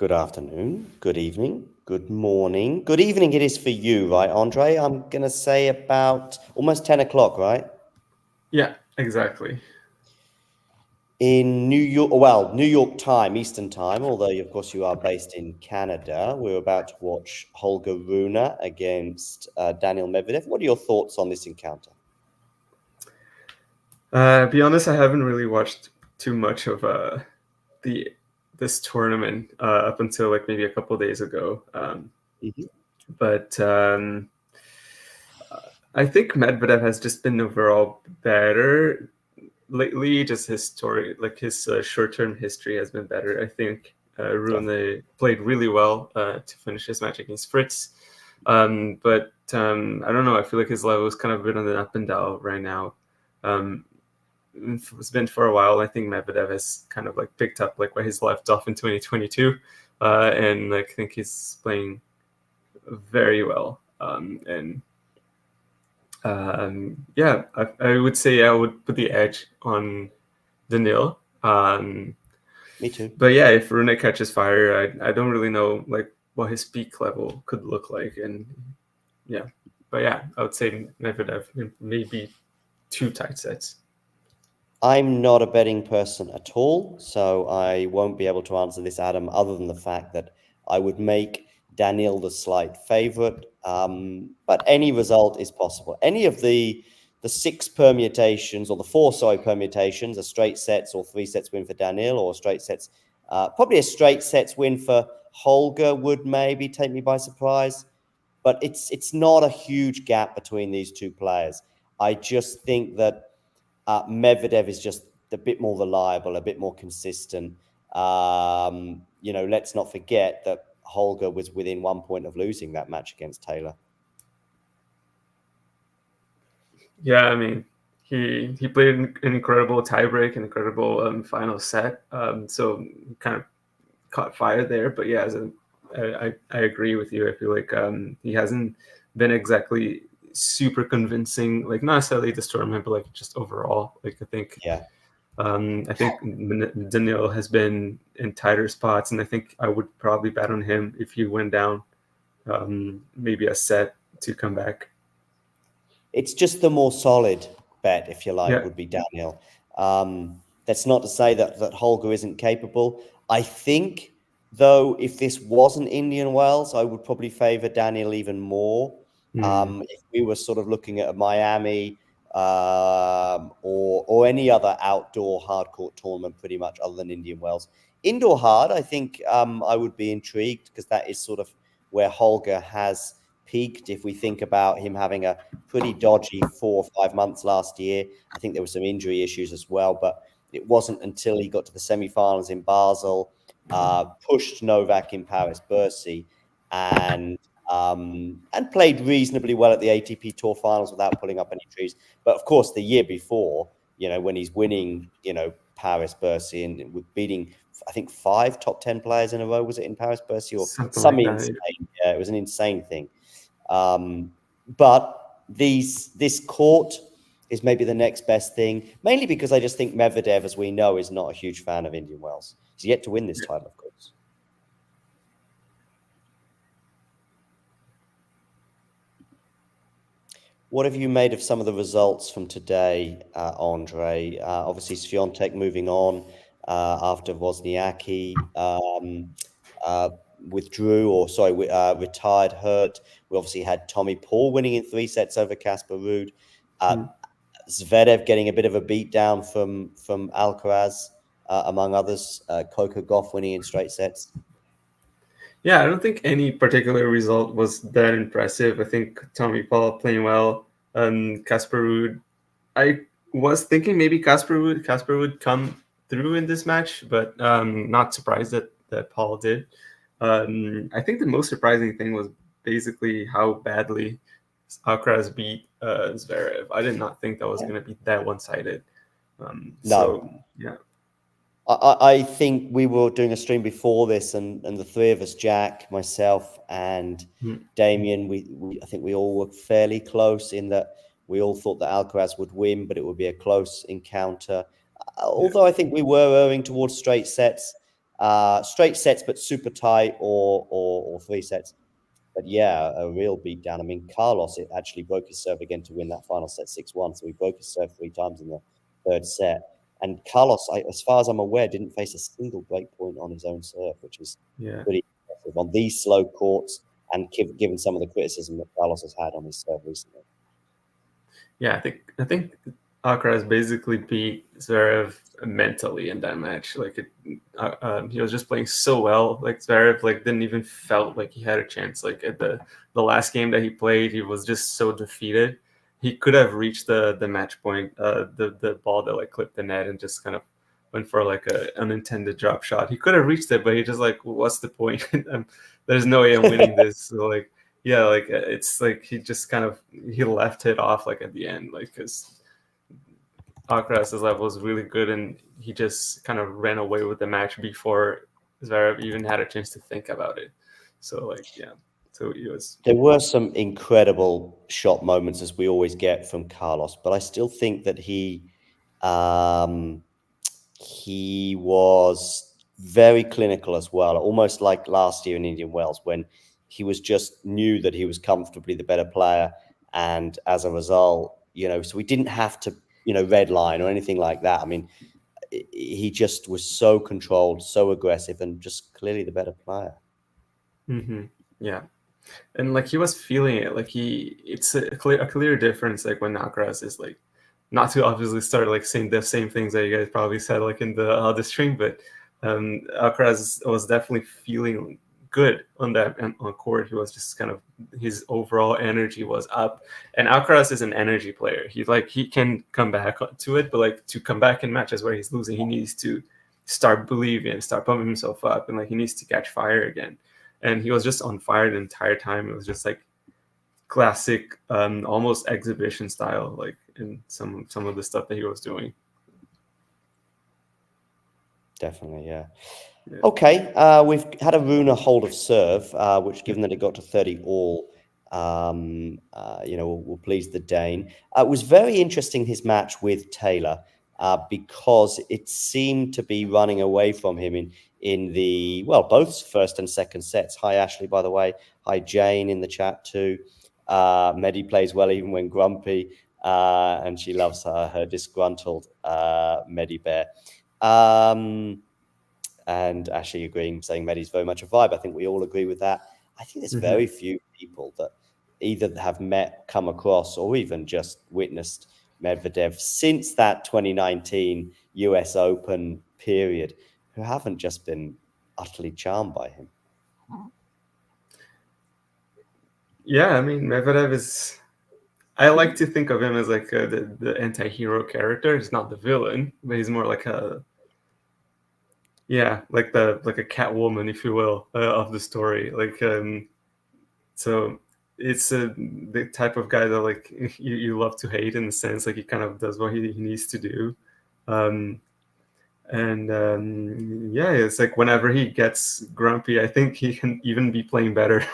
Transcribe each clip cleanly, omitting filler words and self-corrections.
Good afternoon, good evening, good morning. Good evening it is for you, right, Andre? I'm going to say about almost 10 o'clock, right? Yeah, exactly. In New York, well, New York time, Eastern time, although of course you are based in Canada. We're about to watch Holger Rune against Daniil Medvedev. What are your thoughts on this encounter? Be honest, I haven't really watched too much of the this tournament up until like maybe a couple of days ago. Mhm. But I think Medvedev has just been overall better lately. Just his story, like his short-term history, has been better. I think Rune played really well to finish his match against Fritz. But I don't know. I feel like his level is kind of a bit on the up and down right now. Um, it's been for a while. I think Medvedev has kind of like picked up like where he's left off in 2022, and like, I think he's playing very well. Yeah, I would say I would put the edge on Daniil. Me too. But yeah, if Rune catches fire, I don't really know like what his peak level could look like, and yeah, but yeah, I would say Medvedev maybe 2 tight sets. I'm not a betting person at all, so I won't be able to answer this, Adam, other than the fact that I would make Daniil the slight favorite. But any result is possible. Any of the six permutations, or the four, sorry, permutations, a straight sets or 3 sets win for Daniil, or straight sets, probably a straight sets win for Holger would maybe take me by surprise. But it's not a huge gap between these two players. I just think that Medvedev is just a bit more reliable, a bit more consistent. Let's not forget that Holger was within 1 point of losing that match against Taylor. Yeah, I mean, he played an incredible tiebreak, an incredible final set. So he kind of caught fire there. But yeah, I agree with you. I feel like he hasn't been exactly super convincing, like not necessarily this tournament, but like just overall. Like Yeah. I think Daniil has been in tighter spots, and I think I would probably bet on him if he went down maybe a set to come back. It's just the more solid bet, if you like, Yeah. would be Daniil. That's not to say that Holger isn't capable. I think, though, if this wasn't Indian Wells, I would probably favor Daniil even more. If we were sort of looking at a Miami or any other outdoor hard court tournament, pretty much other than Indian Wells. Indoor hard, I think I would be intrigued, because that is sort of where Holger has peaked. If we think about him having a pretty dodgy 4 or 5 months last year, I think there were some injury issues as well, but it wasn't until he got to the semi-finals in Basel, pushed Novak in Paris-Bercy, and played reasonably well at the ATP Tour finals without pulling up any trees. But of course, the year before, when he's winning, Paris-Bercy and beating, I think, 5 top 10 players in a row, was it in Paris-Bercy, or Something some like that. insane? Yeah, it was an insane thing. But this court is maybe the next best thing, mainly because I just think Medvedev, as we know, is not a huge fan of Indian Wells. He's yet to win this title, of course. What have you made of some of the results from today, Andre? Obviously, Swiatek moving on after Wozniacki withdrew, or sorry, retired hurt. We obviously had Tommy Paul winning in 3 sets over Casper Ruud. Zverev getting a bit of a beatdown from Alcaraz, among others. Coco Gauff winning in straight sets. Yeah, I don't think any particular result was that impressive. I think Tommy Paul playing well, and Casper Ruud. I was thinking maybe Casper would come through in this match, but not surprised that Paul did. I think the most surprising thing was basically how badly Alcaraz beat Zverev. I did not think that was going to be that one-sided. So No. yeah. I think we were doing a stream before this, and the three of us, Jack, myself, and Damien, I think we all were fairly close in that we all thought that Alcaraz would win, but it would be a close encounter. Although I think we were erring towards straight sets. straight sets, but super tight, or 3 sets. But yeah, a real beatdown. I mean, Carlos, it actually broke his serve again to win that final set 6-1. So he broke his serve 3 times in the third set. And Carlos, as far as I'm aware, didn't face a single break point on his own serve, which is pretty impressive on these slow courts, and given some of the criticism that Carlos has had on his serve recently. Yeah, I think Alcaraz basically beat Zverev mentally in that match. Like he was just playing so well. Like Zverev didn't even felt like he had a chance. Like at the last game that he played, he was just so defeated. He could have reached the match point, the ball that clipped the net and just kind of went for an unintended drop shot. He could have reached it, but he just what's the point? There's no way I'm winning this. So it's he just he left it off at the end, because Alcaraz's level was really good, and he just kind of ran away with the match before Zverev even had a chance to think about it. So so he was. There were some incredible shot moments, as we always get from Carlos, but I still think that he was very clinical as well, almost like last year in Indian Wells, when he was just knew that he was comfortably the better player, and as a result, so he didn't have to, red line or anything like that. I mean, he just was so controlled, so aggressive, and just clearly the better player. Yeah, and he was feeling it. It's a clear difference. When Alcaraz is not to obviously start saying the same things that you guys probably said in the stream, but Alcaraz was definitely feeling good on court. He was just his overall energy was up, and Alcaraz is an energy player. He can come back to it, but to come back in matches where he's losing, he needs to start believing, start pumping himself up, and he needs to catch fire again. And he was just on fire the entire time. It was just classic, almost exhibition style, in some of the stuff that he was doing. Definitely, yeah. Okay, we've had a Rune hold of serve, which, given that it got to 30 all, will please the Dane. It was very interesting, his match with Taylor, because it seemed to be running away from him in the, both first and second sets. Hi, Ashley, by the way. Hi, Jane in the chat too. Medi plays well even when grumpy, and she loves her disgruntled Medi Bear. And Ashley agreeing, saying Medi's very much a vibe. I think we all agree with that. I think there's very few people that either have come across, or even just witnessed Medvedev since that 2019 US Open period who haven't just been utterly charmed by him. Yeah, I mean, Medvedev is... I like to think of him as the anti-hero character. He's not the villain, but he's more like a... Yeah, like a Catwoman, if you will, of the story. So it's the type of guy that you love to hate, in the sense he kind of does what he needs to do. It's whenever he gets grumpy, I think he can even be playing better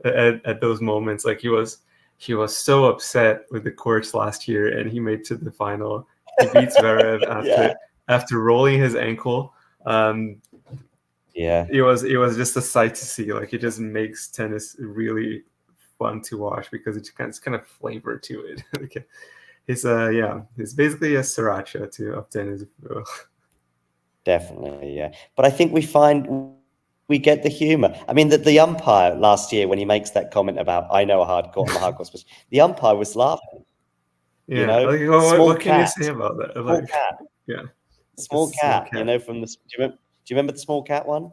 at those moments. He was so upset with the courts last year, and he made to the final. He beats Zverev after rolling his ankle. It was just a sight to see. It just makes tennis really fun to watch, because it's kind of flavor to it. He's basically a sriracha of tennis. Definitely, yeah. But I think we get the humor. I mean, the umpire last year, when he makes that comment about, I know a hard court, I'm a hard court specialist, the umpire was laughing. What can you say about that? Small cat. Yeah. Small cat. From the... Do you remember the small cat one?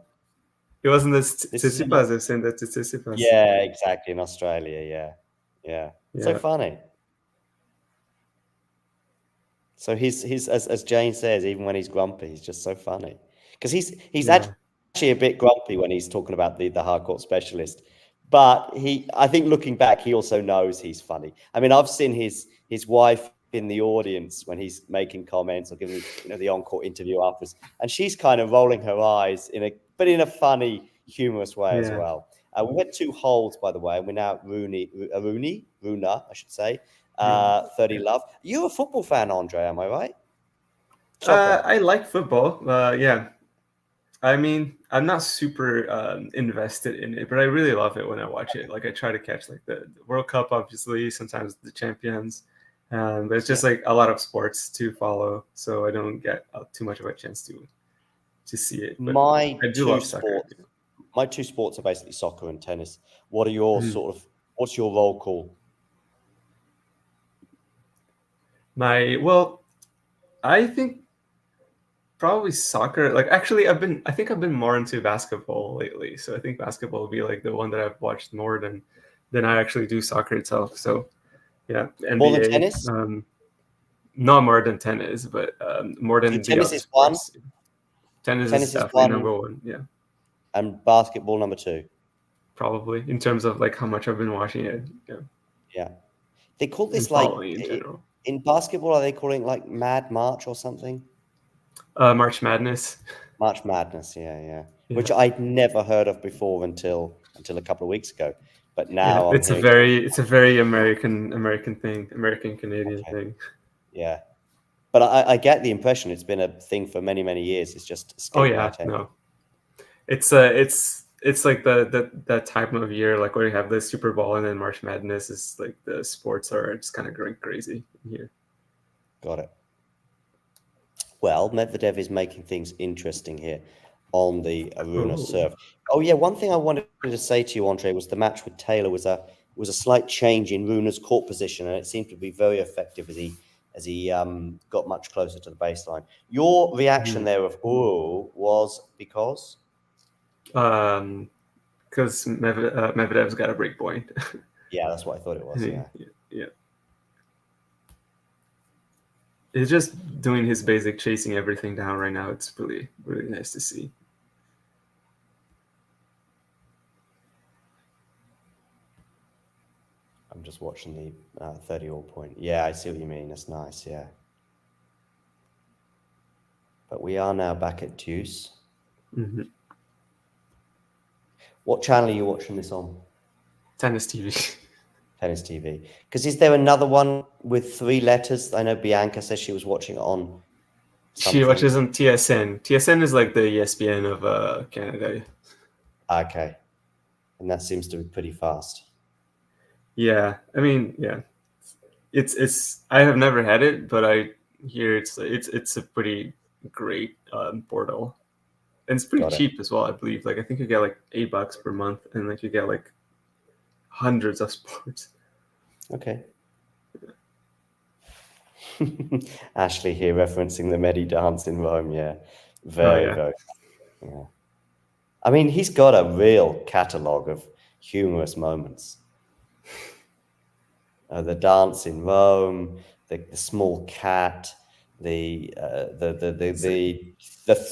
It wasn't the Tsitsipas. I've seen that to Tsitsipas. Yeah, exactly, in Australia. Yeah. So funny. So he's as Jane says, even when he's grumpy, he's just so funny, because he's actually a bit grumpy when he's talking about the hard court specialist. But I think looking back, he also knows he's funny. I mean, I've seen his wife in the audience when he's making comments or giving the on-court interview afterwards, and she's kind of rolling her eyes in a funny, humorous way as well. We had 2 holds, by the way, and we're now Runa, I should say. 30 love. You're a football fan, Andre, am I right? I like football. Yeah. I mean, I'm not super invested in it, but I really love it when I watch it. Like I try to catch like the World Cup, obviously, sometimes the champions. But it's just like a lot of sports to follow, so I don't get too much of a chance to see it. But My I do two love soccer. sports, my two sports are basically soccer and tennis. What are your what's your roll call? Well, I think probably soccer. Like actually, I think I've been more into basketball lately. So I think basketball will be like the one that I've watched more than I actually do soccer itself. So yeah, More than NBA. tennis? Not more than tennis, but more So than the tennis other is one, sports. Tennis is tennis is definitely one, number one. Yeah, and basketball number two. probably in terms of like how much I've been watching it. Yeah, Yeah. They call and this like following in general. in basketball, are they calling it like Mad March or something? March Madness. March Madness, yeah. Yeah, Which I'd never heard of before until a couple of weeks ago. But yeah. now I'm It's a hearing very American thing, American Canadian okay, thing. yeah. But I get the impression it's been a thing for many, many years. It's just Oh escaped my yeah, attention. no, it's like that time of year like where you have the Super Bowl and then March Madness is like the sports are just kind of going crazy here. Got it. Well, Medvedev is making things interesting here on the Rune serve. Oh yeah, one thing I wanted to say to you, Andre, was the match with Taylor was a slight change in Rune's court position, and it seemed to be very effective as he got much closer to the baseline. Your reaction there of "ooh" was because Because Medvedev's got a break point. yeah, that's what I thought it was. Yeah. Yeah. He's just doing his basic chasing everything down right now. It's really, really nice to see. I'm just watching the 30-all point. Yeah, I see what you mean. That's nice. Yeah. But we are now back at deuce. Mm-hmm. What channel are you watching this on? Tennis TV. Tennis TV. Because is there another one with 3 letters? I know Bianca says she was watching it on something. She watches on TSN. TSN is like the ESPN of Canada. Okay. And that seems to be pretty fast. Yeah, I mean, yeah, it's. I have never had it, but I hear it's a pretty great portal, and it's pretty cheap as well. I believe. Like I think you get like $8 per month, and like you get like hundreds of sports. Okay. Ashley here referencing the Medi dance in Rome. Yeah. Very. Yeah. I mean, he's got a real catalogue of humorous moments. The dance in Rome, the small cat, the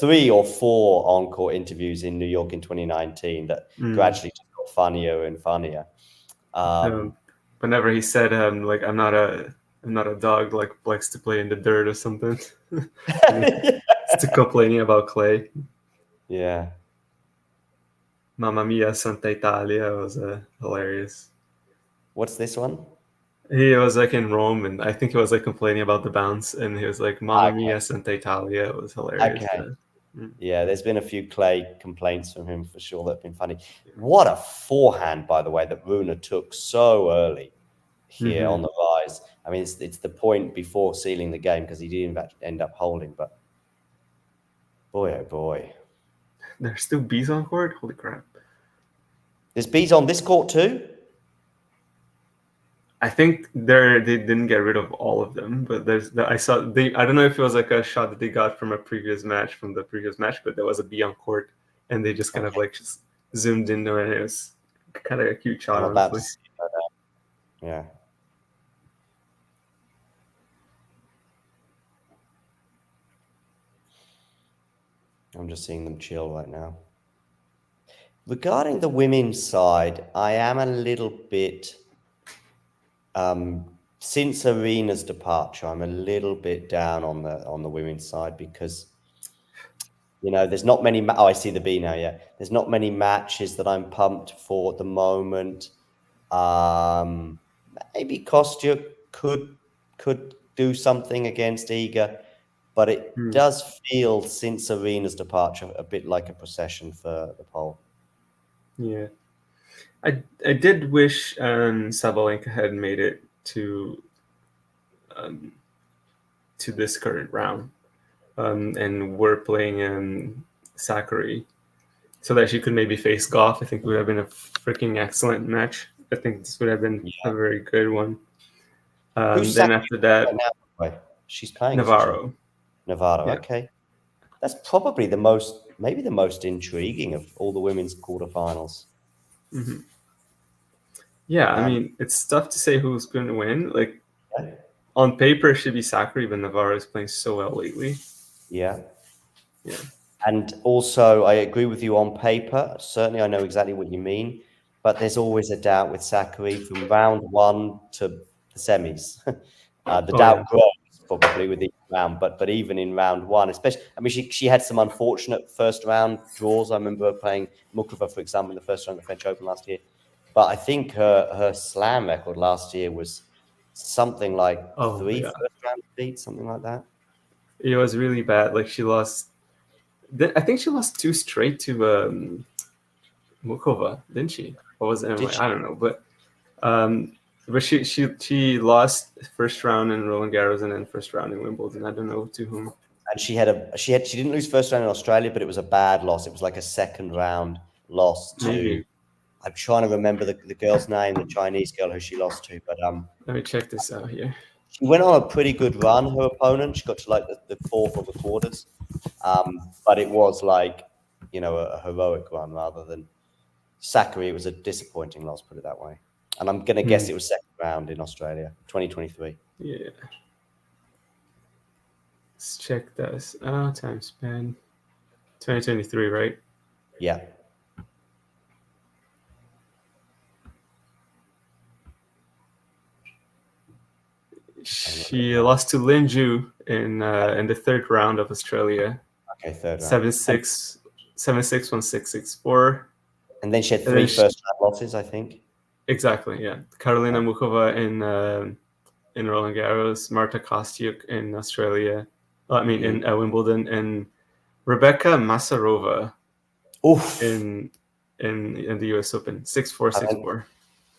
3 or 4 encore interviews in New York in 2019 that gradually just got funnier and funnier. Whenever he said, like I'm not a dog like likes to play in the dirt or something. Still complaining about clay. Yeah. Mamma Mia Santa Italia was hilarious. What's this one? He was like in Rome, and I think he was like complaining about the bounce, and he was like Mamma Mia Santa Italia. It was hilarious. Okay. Yeah, there's been a few clay complaints from him for sure that have been funny. What a forehand, by the way, that Rune took so early here on the rise. I mean, it's the point before sealing the game because he didn't end up holding, but boy, oh boy. There's still bees on court? Holy crap. There's bees on this court too? I think they didn't get rid of all of them, but I don't know if it was like a shot that they got from the previous match, but there was a bee on court, and they just kind of like just zoomed in there, and it was kind of a cute shot, honestly. Yeah. I'm just seeing them chill right now. Regarding the women's side, I am a little bit, since Arena's departure, I'm a little bit down on the women's side because, you know, there's not many. I see the B now. Yeah, there's not many matches that I'm pumped for at the moment. Maybe Kostya could do something against Iga. but it does feel, since Arena's departure, a bit like a procession for the pole. Yeah. I did wish Sabalenka had made it to this current round, and we're playing Sakari, so that she could maybe face Goff. I think it would have been a freaking excellent match. I think this would have been a very good one. Then after that, she's playing Navarro. Navarro, okay. That's probably maybe the most intriguing of all the women's quarterfinals. Mm-hmm. Yeah, I mean, it's tough to say who's going to win. Like, on paper, it should be Sakari, but Navarro is playing so well lately. Yeah. Yeah. And also, I agree with you on paper. Certainly, I know exactly what you mean. But there's always a doubt with Sakari from round 1 to the semis. The doubt grows probably with each round. But even in round 1, especially, I mean, she had some unfortunate first round draws. I remember playing Mukrova, for example, in the first round of the French Open last year. But I think her slam record last year was something like 3 first-round defeats, something like that. It was really bad. Like, she lost... I think she lost 2 straight to Mukrova, didn't she? Or was it? I don't know. But she lost first round in Roland Garros and then first round in Wimbledon. I don't know to whom. And she didn't lose first round in Australia, but it was a bad loss. It was like a second round loss to... Maybe. I'm trying to remember the girl's name, the Chinese girl who she lost to. But let me check this out here. She went on a pretty good run, her opponent. She got to like the fourth of the quarters. But it was like, a heroic run rather than Sakari. It was a disappointing loss, put it that way. And I'm going to guess it was second round in Australia, 2023. Yeah. Let's check this. Time span. 2023, right? Yeah. She lost to Lin Ju in the third round of Australia. Okay, third round. 7-6, 7-6, 1-6, 6-4. And then she had 3 first-round losses, I think. Exactly, yeah. Karolina Muchova in Roland Garros, Marta Kostyuk in Australia. In Wimbledon, and Rebecca Masarova in the US Open, 6-4,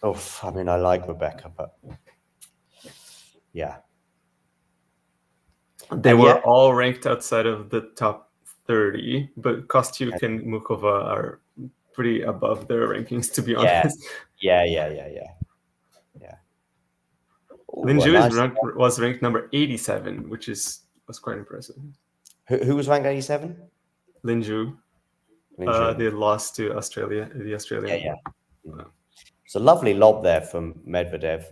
6-4. I mean, I like Rebecca, but yeah. They were all ranked outside of the top 30, but Kostyuk and Muchova are pretty above their rankings, to be honest. Yeah. Lin Ju was ranked number 87, which was quite impressive. Who was ranked 87? Lin Ju. They lost to Australia, the Australian. Yeah. It's a lovely lob there from Medvedev.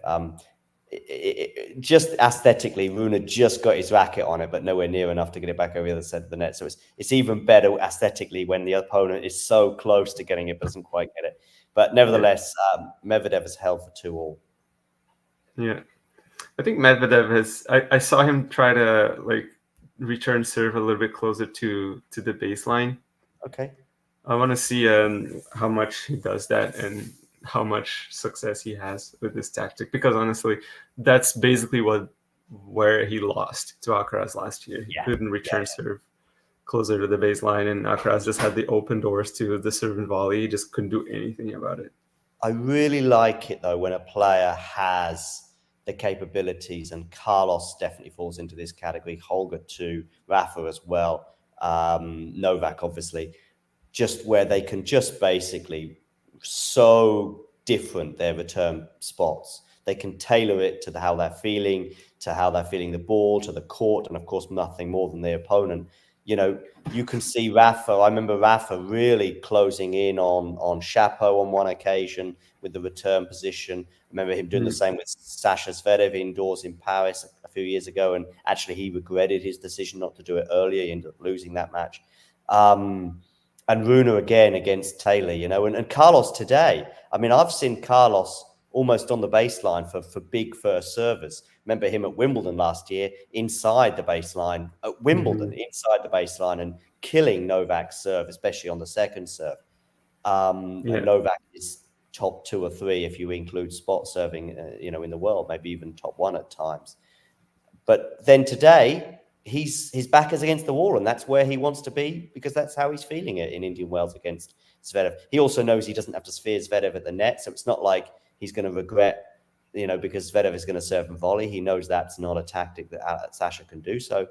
Just aesthetically, Rune just got his racket on it, but nowhere near enough to get it back over the other side of the net. So it's even better aesthetically when the opponent is so close to getting it but doesn't quite get it. But nevertheless, Medvedev has held for 2-2. Yeah, I think Medvedev has. I saw him try to return serve a little bit closer to the baseline. Okay. I want to see how much he does that and how much success he has with this tactic, because honestly, that's basically where he lost to Alcaraz last year. He couldn't return serve closer to the baseline, and Alcaraz just had the open doors to the serve and volley. He just couldn't do anything about it. I really like it though when a player has the capabilities, and Carlos definitely falls into this category. Holger too, Rafa as well, Novak obviously, just where they can just basically so different their return spots. They can tailor it to how they're feeling, the ball, to the court, and of course nothing more than the opponent. You can see Rafa. I remember Rafa really closing in on Chapeau on one occasion with the return position. I remember him doing the same with Sasha Zverev indoors in Paris a few years ago, and actually he regretted his decision not to do it earlier. He ended up losing that match. And Rune again against Taylor, and Carlos today. I mean, I've seen Carlos almost on the baseline for big first servers. Remember him at Wimbledon last year, inside the baseline, at Wimbledon, inside the baseline, and killing Novak's serve, especially on the second serve. And Novak is top 2 or 3 if you include spot serving, in the world, maybe even top 1 at times. But then today, his back is against the wall, and that's where he wants to be because that's how he's feeling it in Indian Wells against Zverev. He also knows he doesn't have to sphere Zverev at the net, so it's not like he's going to regret, because Zverev is going to serve and volley. He knows that's not a tactic that Sasha can do. So,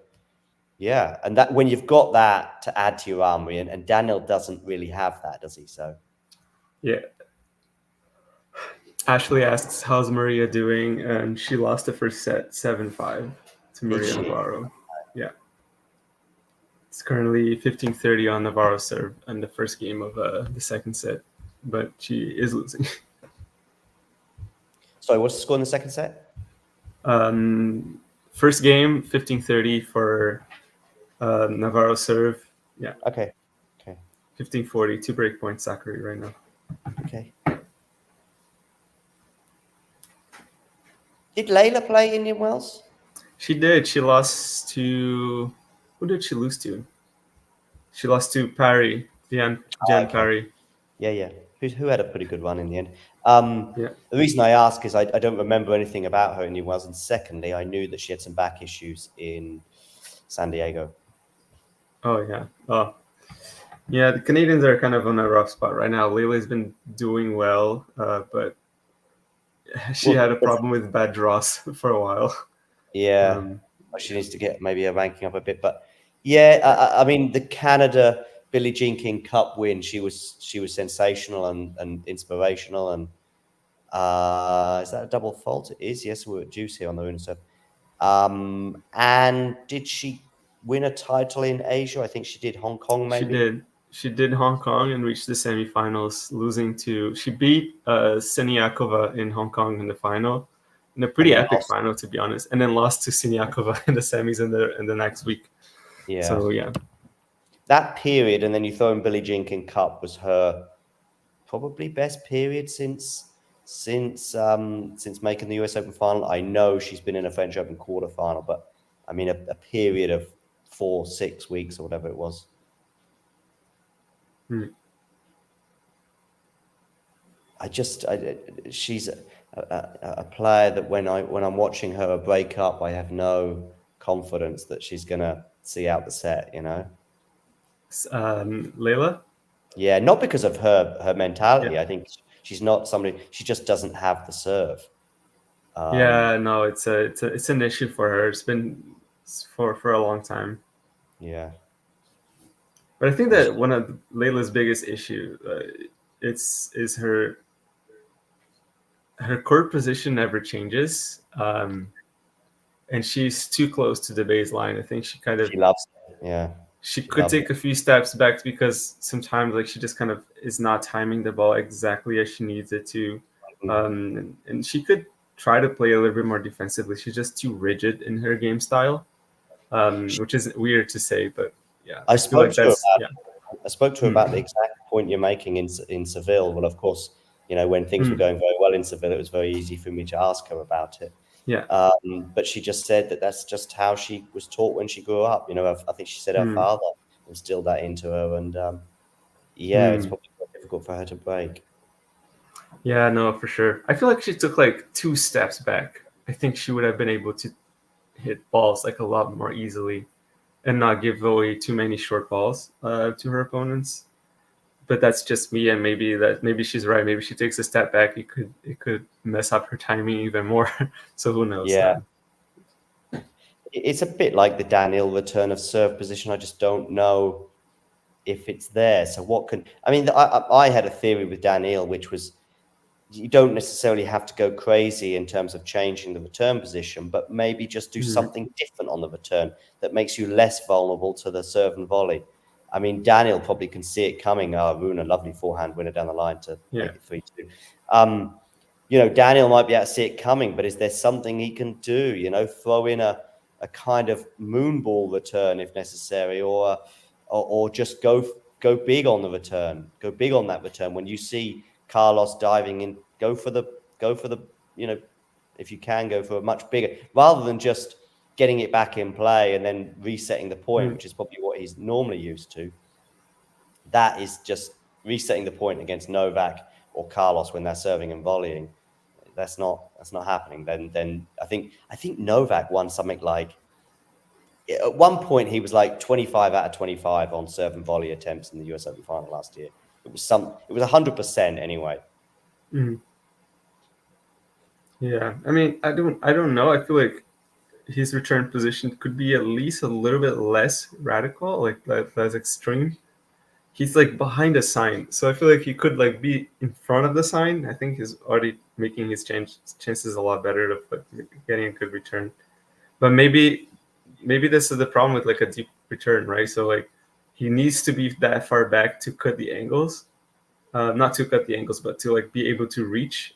yeah, and that when you've got that to add to your armory, and Daniil doesn't really have that, does he? So, yeah. Ashley asks, how's Maria doing? And she lost the first set 7-5 to Maria Navarro. Yeah. It's currently 15-30 on Navarro's serve in the first game of the second set, but she is losing. Sorry, what's the score in the second set? First game, 15-30 for Navarro serve. Yeah. Okay. 15-40, 2 break points Zachary right now. Okay. Did Layla play Indian Wells? She did. She lost to... Who did she lose to? She lost to Parry, Jen Parry. Yeah. Who had a pretty good run in the end. Yeah. The reason I ask is I don't remember anything about her in Indian Wells, and secondly, I knew that she had some back issues in San Diego. Oh, yeah. Oh. Yeah, the Canadians are kind of on a rough spot right now. Layla's been doing well, but she had a problem with bad draws for a while. Yeah, she needs to get maybe her ranking up a bit. But yeah, I mean, the Canada Billie Jean King Cup win, she was sensational and inspirational. And is that a double fault? It is. Yes, we're at juice here on the Rune stuff. And did she win a title in Asia? I think she did. Hong Kong, maybe. She did Hong Kong and reached the semifinals, losing to... She beat Siniakova in Hong Kong in the final, in a pretty epic final, to be honest, and then lost to Siniakova in the semis in the next week. Yeah. So, yeah. That period, and then you throw in Billie Jean King Cup, was her probably best period since making the US Open final. I know she's been in a French Open quarterfinal, but I mean a period of 4-6 weeks or whatever it was. She's a player that when I'm watching her break up, I have no confidence that she's gonna see out the set. Layla? Yeah, not because of her mentality. Yeah. I think she's not somebody. She just doesn't have the serve. Yeah, no, it's an issue for her. It's been for a long time. Yeah. But I think that one of Layla's biggest issue is her court position never changes, and she's too close to the baseline. I think she loves it. Yeah. She could take a few steps back because sometimes she just kind of is not timing the ball exactly as she needs it to, and she could try to play a little bit more defensively. She's just too rigid in her game style, which is weird to say, but. Yeah, I spoke to her about the exact point you're making in Seville. Well, of course, when things were going very well in Seville, it was very easy for me to ask her about it. Yeah. But she just said that that's just how she was taught when she grew up. I think she said her father instilled that into her, and it's probably quite difficult for her to break. Yeah, no, for sure. I feel like she took 2 steps back. I think she would have been able to hit balls a lot more easily and not give away too many short balls to her opponents. But that's just me, and maybe she's right. Maybe she takes a step back, it could mess up her timing even more. So who knows? Yeah. It's a bit like the Daniil return of serve position. I just don't know if it's there. So I had a theory with Daniil, which was you don't necessarily have to go crazy in terms of changing the return position, but maybe just do something different on the return that makes you less vulnerable to the serve and volley. I mean, Daniil probably can see it coming. Rune, a lovely forehand winner down the line to make it 3-2. Daniil might be able to see it coming, but is there something he can do? Throw in a kind of moonball return if necessary, or just go big on the return. Go big on that return. When you see Carlos diving in, go for the if you can, go for a much bigger, rather than just getting it back in play and then resetting the point, which is probably what he's normally used to. That is just resetting the point against Novak or Carlos when they're serving and volleying. That's not happening. Then I think Novak won something like At one point, he was like 25 out of 25 on serve and volley attempts in the US Open final last year. It was 100% anyway. Mm. Yeah, I mean, I don't know. I feel like his return position could be at least a little bit less radical, like less extreme. He's like behind a sign, so I feel like he could like be in front of the sign. I think he's already making his chances a lot better of like, getting a good return. But maybe this is the problem with like a deep return, right? So like he needs to be that far back to cut the angles, not to cut the angles, but to like be able to reach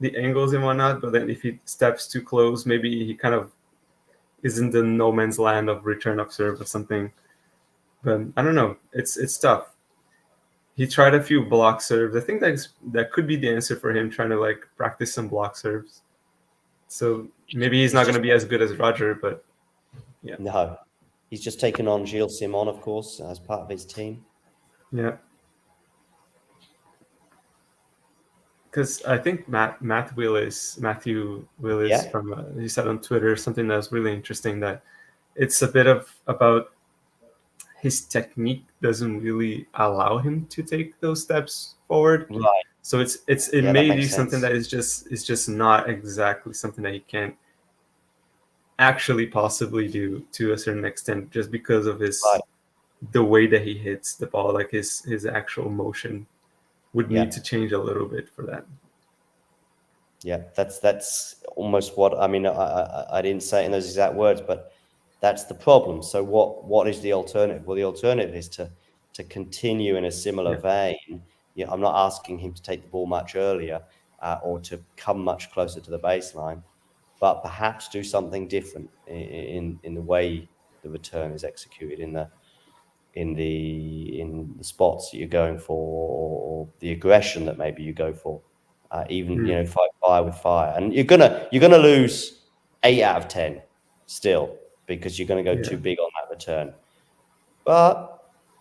the angles and whatnot. But then if he steps too close, maybe he kind of is in the no man's land of return of serve or something. But I don't know. It's tough. He tried a few block serves. I think that could be the answer for him, trying to like practice some block serves. So maybe he's not going to be as good as Roger, but yeah. No, he's just taken on Gilles Simon, of course, as part of his team. Yeah. Because I think Matthew Willis Yeah. from he said on Twitter something that was really interesting, that it's a bit of about his technique doesn't really allow him to take those steps forward. Right. So it may be something that is just not exactly something that he can actually possibly do to a certain extent, just because of his the way that he hits the ball, like his actual motion would need to change a little bit for that. Yeah, that's almost what I mean. I didn't say it in those exact words, but that's the problem. So what is the alternative? Well, the alternative is to continue in a similar vein. Yeah, I'm not asking him to take the ball much earlier or to come much closer to the baseline, but perhaps do something different in the way the return is executed, in the spots that you're going for, or the aggression that maybe you go for. Even fight fire with fire, and you're gonna lose 8 out of 10 still, because you're going to go too big on that return. But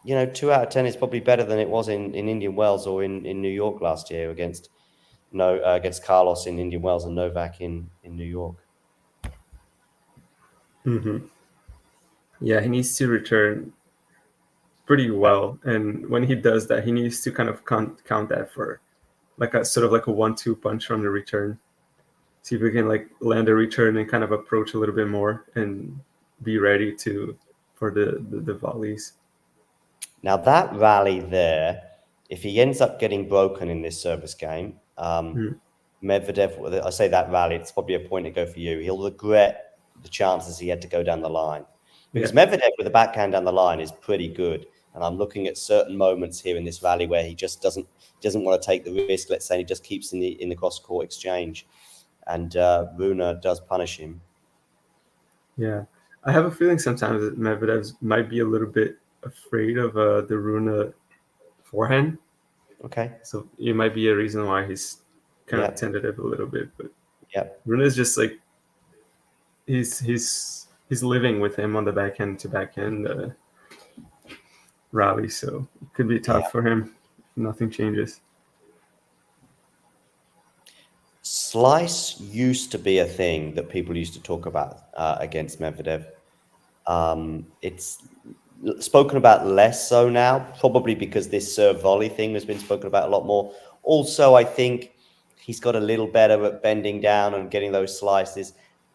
2 out of 10 is probably better than it was in Indian Wells or in New York last year against Carlos in Indian Wells and Novak in New York. Mm-hmm. Yeah, he needs to return pretty well, and when he does that, he needs to kind of count that for like a sort of like a 1-2 punch from the return. See if we can like land a return and kind of approach a little bit more and be ready for the volleys. Now that rally there, if he ends up getting broken in this service game, Medvedev, I say that rally, it's probably a point to go for you. He'll regret the chances he had to go down the line, because Medvedev with a backhand down the line is pretty good. And I'm looking at certain moments here in this rally where he just doesn't want to take the risk. Let's say he just keeps in the cross court exchange, and Rune does punish him. Yeah, I have a feeling sometimes that Medvedev might be a little bit afraid of the Rune forehand. Okay. So it might be a reason why he's kind of tentative a little bit. But Rune is just like he's living with him on the backhand to backhand rally, so it could be tough for him if nothing changes. Slice used to be a thing that people used to talk about against Medvedev. It's spoken about less so now, probably because this serve volley thing has been spoken about a lot more. Also, I think he's got a little better at bending down and getting those slices,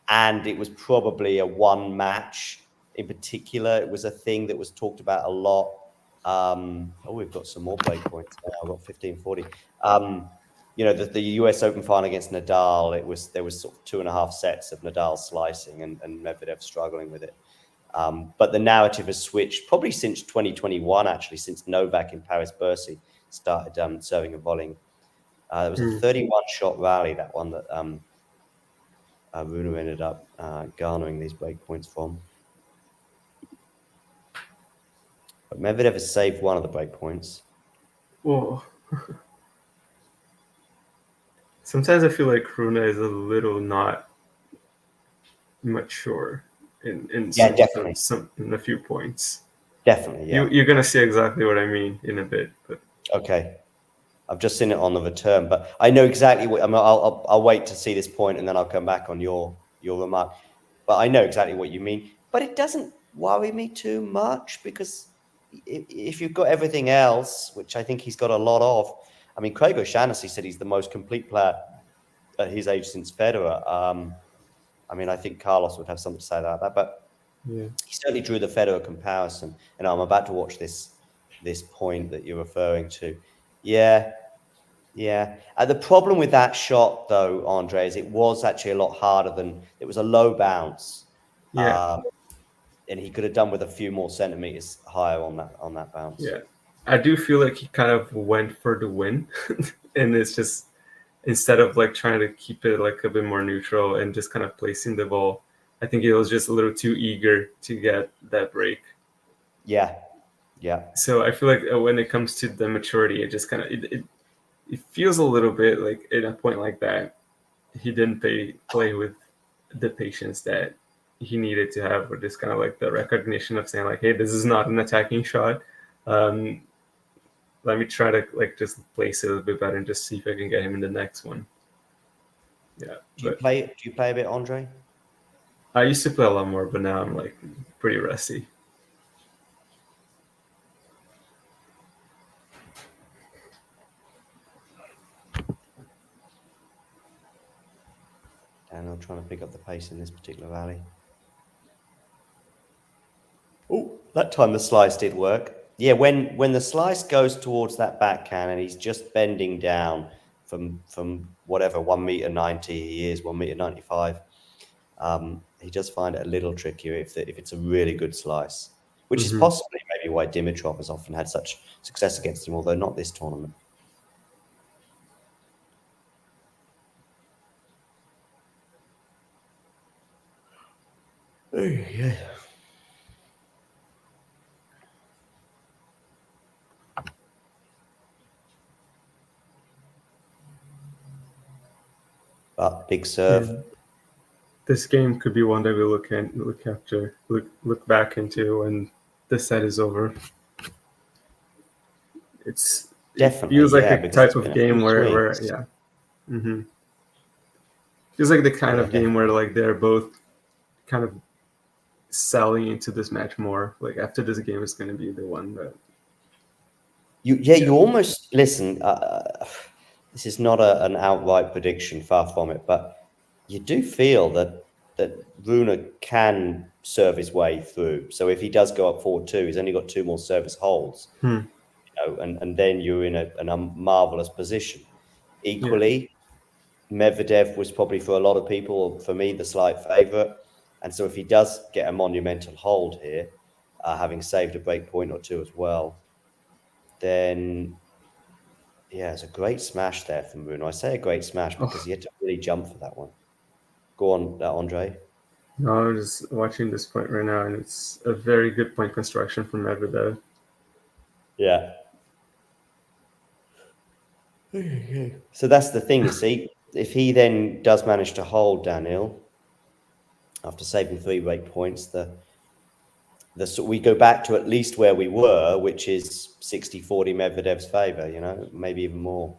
and it was probably a one match in particular. It was a thing that was talked about a lot. We've got some more break points now. I've got 15-40. The US Open final against Nadal, there was sort of 2.5 sets of Nadal slicing and Medvedev struggling with it. But the narrative has switched probably since 2021, actually, since Novak in Paris-Bercy started serving and volleying. There was a 31-shot rally, that one that Rune ended up garnering these break points from. But Medvedev has saved one of the break points. Whoa. Sometimes I feel like Rune is a little not mature in a few points. Definitely, yeah. You're gonna see exactly what I mean in a bit, but okay. I've just seen it on the return, but I know exactly what. I mean, I'll wait to see this point and then I'll come back on your remark. But I know exactly what you mean. But it doesn't worry me too much because if you've got everything else, which I think he's got a lot of, I mean, Craig O'Shaughnessy said he's the most complete player at his age since Federer. I mean, I think Carlos would have something to say about that, but Yeah. he certainly drew the Federer comparison. And I'm about to watch this point that you're referring to. Yeah. The problem with that shot, though, Andre, is it was actually a lot harder than it was a low bounce. Yeah. And he could have done with a few more centimeters higher on that bounce. Yeah. I do feel like he kind of went for the win, and it's just instead of like trying to keep it like a bit more neutral and just kind of placing the ball, I think he was just a little too eager to get that break. Yeah. So I feel like when it comes to the maturity, it just kind of it feels a little bit like at a point like that, he didn't play with the patience that he needed to have, or just kind of like the recognition of saying like, hey, this is not an attacking shot. Let me try to like just place it a little bit better and just see if I can get him in the next one. Yeah. Do you play a bit, Andre? I used to play a lot more, but now I'm like pretty rusty. Daniil trying to pick up the pace in this particular rally. Oh, that time the slice did work. Yeah, when the slice goes towards that backhand and he's just bending down from whatever 1.90 m he is, 1.95 m, he does find it a little trickier if it's a really good slice, which is possibly maybe why Dimitrov has often had such success against him, although not this tournament. Oh, yeah. Big serve. Yeah. This game could be one that we look back into when the set is over. Definitely, it feels like yeah, a type of game where feels like the kind of game where like they're both kind of selling into this match more. Like after this game is going to be the one that you almost listen. This is not an outright prediction, far from it, but you do feel that Rune can serve his way through. So if he does go up 4-2, he's only got 2 more service holds, you know, and then you're in a marvelous position. Equally, Medvedev was probably for a lot of people, for me, the slight favourite. And so if he does get a monumental hold here, having saved a break point or two as well, then yeah, it's a great smash there from Rune. I say a great smash because he had to really jump for that one. Go on, Andre. No, I'm just watching this point right now, and it's a very good point construction from Medvedev. Yeah. So that's the thing, you see. If he then does manage to hold Daniil after saving 3 break points, we go back to at least where we were, which is 60-40 Medvedev's favor, you know, maybe even more.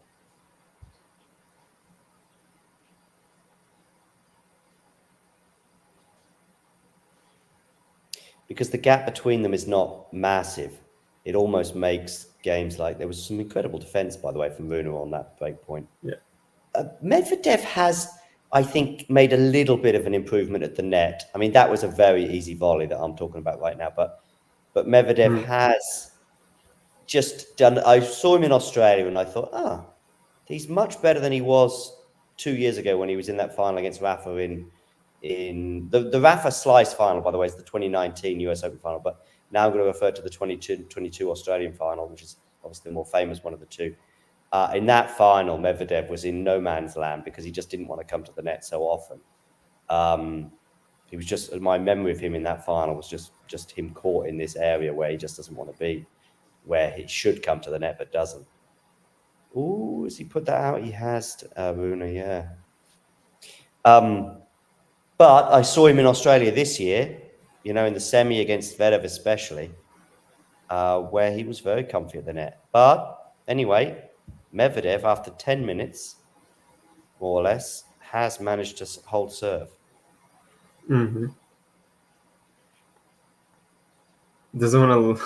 Because the gap between them is not massive. It almost makes games like there was some incredible defense, by the way, from Rune on that break point. Yeah. Medvedev has, I think, made a little bit of an improvement at the net. I mean, that was a very easy volley that I'm talking about right now, but Medvedev has just done. I saw him in Australia and I thought, he's much better than he was 2 years ago when he was in that final against Rafa in the Rafa slice final, by the way, is the 2019 US Open final, but now I'm going to refer to the 2022 Australian final, which is obviously the more famous one of the two. In that final, Medvedev was in no man's land because he just didn't want to come to the net so often. He was just, my memory of him in that final was just him caught in this area where he just doesn't want to be, where he should come to the net but doesn't. Ooh, has he put that out? He has, Rune, yeah. But I saw him in Australia this year, you know, in the semi against Zverev especially, where he was very comfy at the net. But anyway, Medvedev, after 10 minutes, more or less, has managed to hold serve. doesn't want to.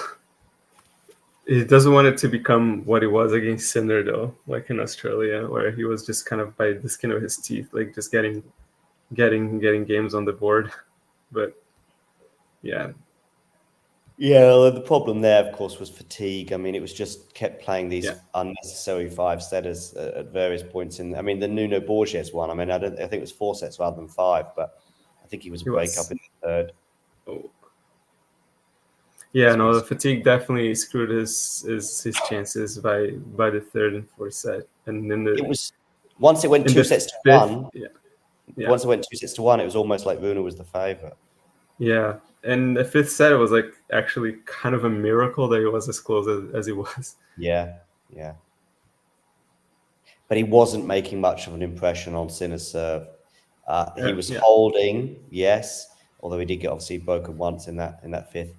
He doesn't want it to become what it was against Sinner, though, like in Australia, where he was just kind of by the skin of his teeth, like just getting games on the board. But yeah, Yeah, the problem there, of course, was fatigue. I mean, it was just kept playing these Yeah. unnecessary five setters at various points in. I mean, the Nuno Borges one. I mean, I think it was 4 sets rather than 5, but I think he was a He break up was. in the third. Oh. Yeah, So no, the he's- fatigue definitely screwed his chances by the third and fourth set, and in It the was once it went in 2 the sets to fifth, 1. yeah, Once it went 2 sets to 1, it was almost like Rune was the favorite. yeah. And the fifth set, it was like actually kind of a miracle that it was as close as it was. Yeah, yeah. But he wasn't making much of an impression on Sinner's serve. He was Yeah. holding, yes, although he did get obviously broken once in that fifth.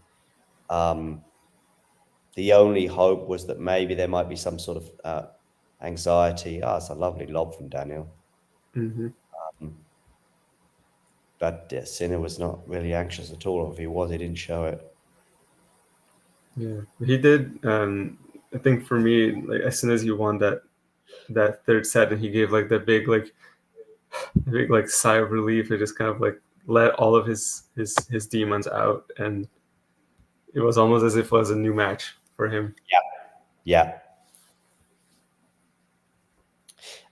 The only hope was that maybe there might be some sort of anxiety. It's a lovely lob from Daniil. Mm-hmm. But Sinner was not really anxious at all. Or if he was, he didn't show it. Yeah, he did. I think for me, like as soon as he won that third set, and he gave like the big like sigh of relief, it just kind of like let all of his demons out, and it was almost as if it was a new match for him. Yeah.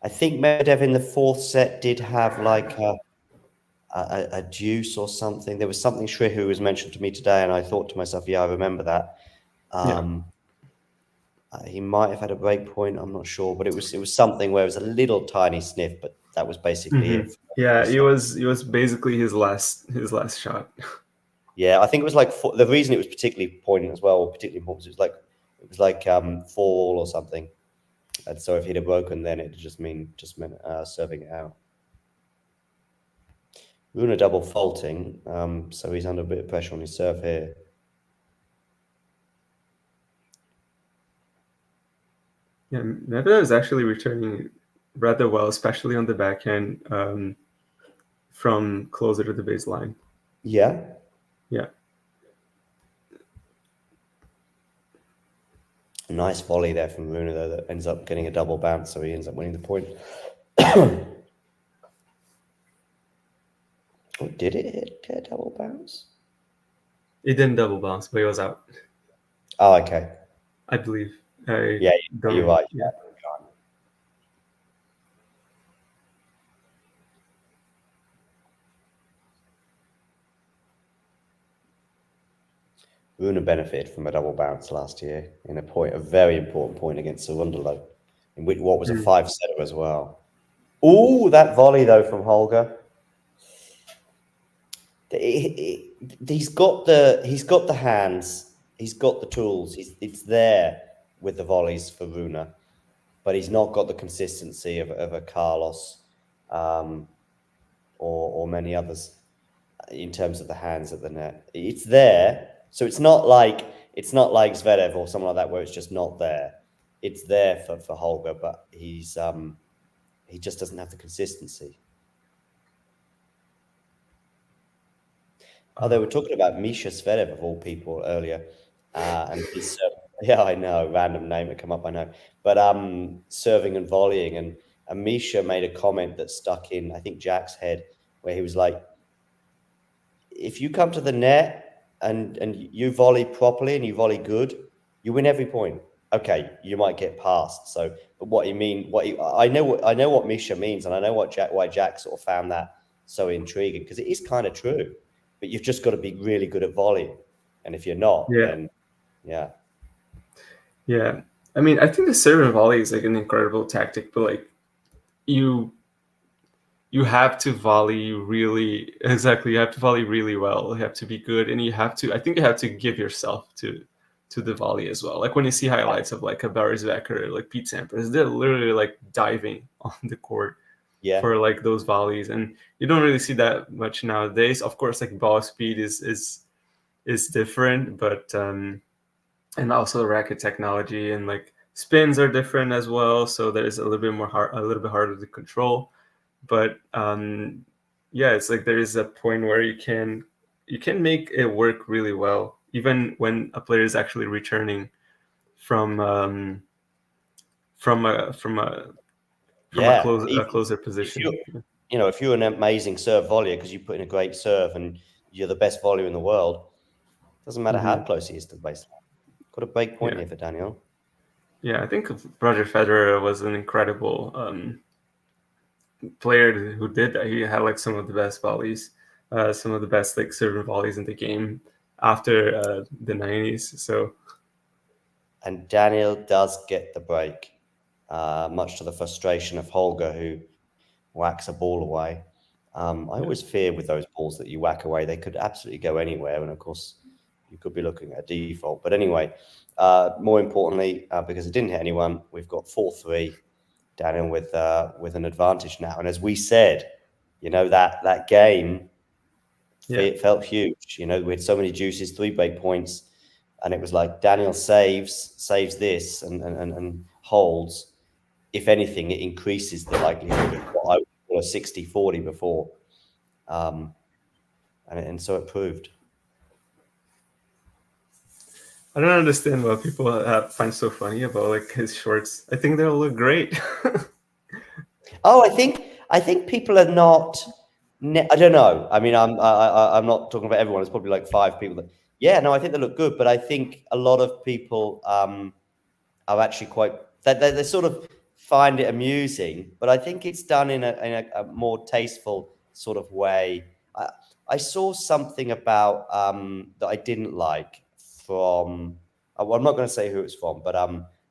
I think Medvedev in the fourth set did have like a deuce or something. There was something Shrihu was mentioned to me today, and I thought to myself, yeah, I remember that. He might have had a break point. I'm not sure, but it was something where it was a little tiny sniff, but that was basically Mm-hmm. it. Yeah, it was basically his last shot. Yeah, I think it was like the reason it was particularly poignant as well, particularly important, it was like 4-all or something. And so if he'd have broken, then it just meant serving it out. Rune double faulting, so he's under a bit of pressure on his serve here. Yeah, Medvedev is actually returning rather well, especially on the backhand from closer to the baseline. Yeah. Yeah. A nice volley there from Rune, though, that ends up getting a double bounce, so he ends up winning the point. Oh, did it get a double bounce? It didn't double bounce, but it was out. Oh, okay. I believe. Yeah, you're right. Yeah. Rune benefited from a double bounce last year in a very important point against Cerundolo, in which what was a 5-setter as well. Oh, that volley though from Holger. He's got the hands, he's got the tools. It's there with the volleys for Rune, but he's not got the consistency of a Carlos or many others in terms of the hands at the net. It's there, so it's not like Zverev or someone like that where it's just not there. It's there for Holger, but he just doesn't have the consistency. Oh, they were talking about Misha Zverev of all people earlier, and he's yeah, I know, random name that come up, I know, but serving and volleying, and Misha made a comment that stuck in, I think, Jack's head, where he was like, if you come to the net and you volley properly and you volley good, you win every point. Okay, you might get past. So, but I know what Misha means, and I know why Jack sort of found that so intriguing, because it is kind of true. But you've just got to be really good at volleying, and if you're not, then yeah. Yeah, I mean, I think the serve and volley is like an incredible tactic, but like you have to volley really exactly. You have to volley really well. You have to be good, and I think you have to give yourself to the volley as well. Like when you see highlights of like a Boris Becker or like Pete Sampras, they're literally like diving on the court for like those volleys, and you don't really see that much nowadays. Of course, like ball speed is different, but and also racket technology and like spins are different as well, so there's a little bit harder to control. But yeah, it's like there is a point where you can make it work really well, even when a player is actually returning from a closer position. If you're an amazing serve volleyer because you put in a great serve and you're the best volleyer in the world, doesn't matter how close he is to the baseline. Got a break point here for Daniil. Yeah, I think Roger Federer was an incredible player who did that. He had like some of the best volleys, some of the best like serving volleys in the game after the 90s. So, and Daniil does get the break, much to the frustration of Holger, who whacks a ball away. I always fear with those balls that you whack away, they could absolutely go anywhere, and of course, you could be looking at a default. But anyway, more importantly, because it didn't hit anyone, we've got 4-3. Daniil with an advantage now, and as we said, that game, it felt huge. We had so many juices, 3 break points, and it was like Daniil saves this and holds. If anything, it increases the likelihood of what I would call a 60-40 before, and so it proved. I don't understand what people find so funny about like his shorts. I think they'll look great. Oh, I think people are not. I don't know. I mean, I'm not talking about everyone. It's probably like 5 people that. Yeah, no, I think they look good, but I think a lot of people are actually quite. They sort of find it amusing, but I think it's done in a more tasteful sort of way. I saw something about that I didn't like from. Well, I'm not going to say who it's from, but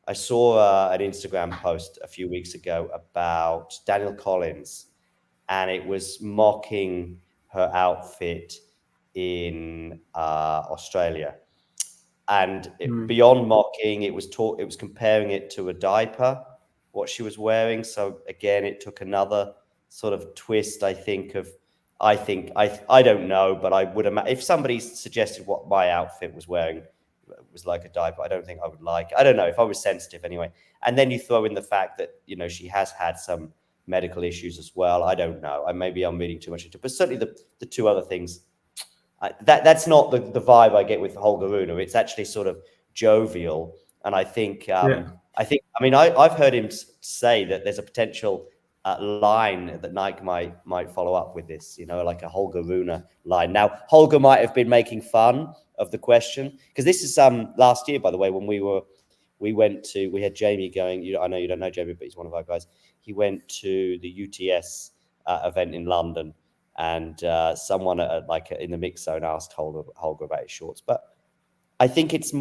I saw an Instagram post a few weeks ago about Daniil Collins, and it was mocking her outfit in Australia. And beyond mocking, it was comparing it to a diaper, what she was wearing. So again, it took another sort of twist. I don't know, but I would imagine if somebody suggested what my outfit was wearing was like a diaper, I don't think I would like it. I don't know if I was sensitive anyway. And then you throw in the fact that she has had some medical issues as well. I don't know. Maybe I'm reading too much into it, but certainly the 2 other things. That's not the vibe I get with Holger Rune. It's actually sort of jovial, and I think I've heard him say that there's a potential line that Nike might follow up with this, like a Holger Rune line. Now, Holger might have been making fun of the question, because this is last year, by the way, when we had Jamie going. I know you don't know Jamie, but he's one of our guys. He went to the UTS event in London. And someone in the mix zone asked Holger about his shorts. But I think it's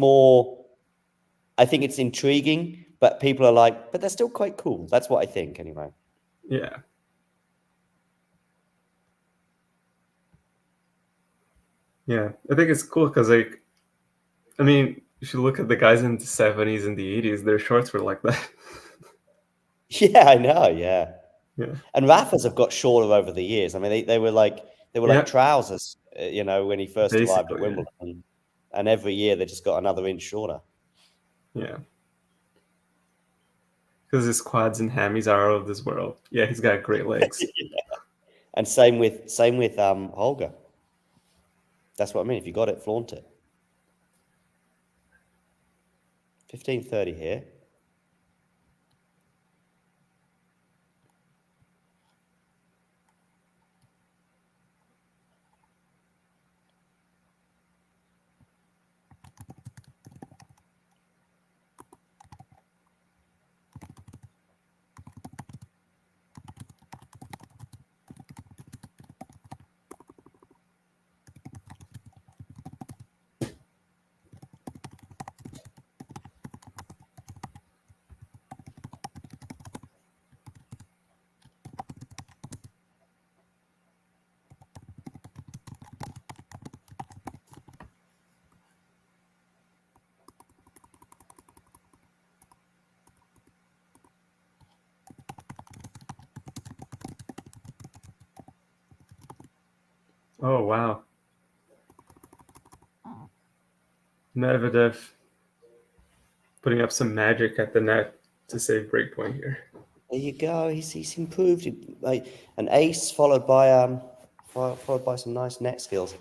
intriguing, but people are like, but they're still quite cool. That's what I think anyway. Yeah. Yeah, I think it's cool because, if you look at the guys in the 70s and the 80s, their shorts were like that. Yeah, I know. Yeah. Yeah. And Rafa's have got shorter over the years. I mean, they were like trousers, when he first arrived at Wimbledon. Yeah. And every year they just got another inch shorter. Yeah. Because his quads and hammies are out of this world. Yeah, he's got great legs. Yeah. And same with Holger. That's what I mean. If you got it, flaunt it. 15:30 here. Oh, wow. Medvedev putting up some magic at the net to save breakpoint here. There you go. He's improved. Like an ace followed by some nice net skills.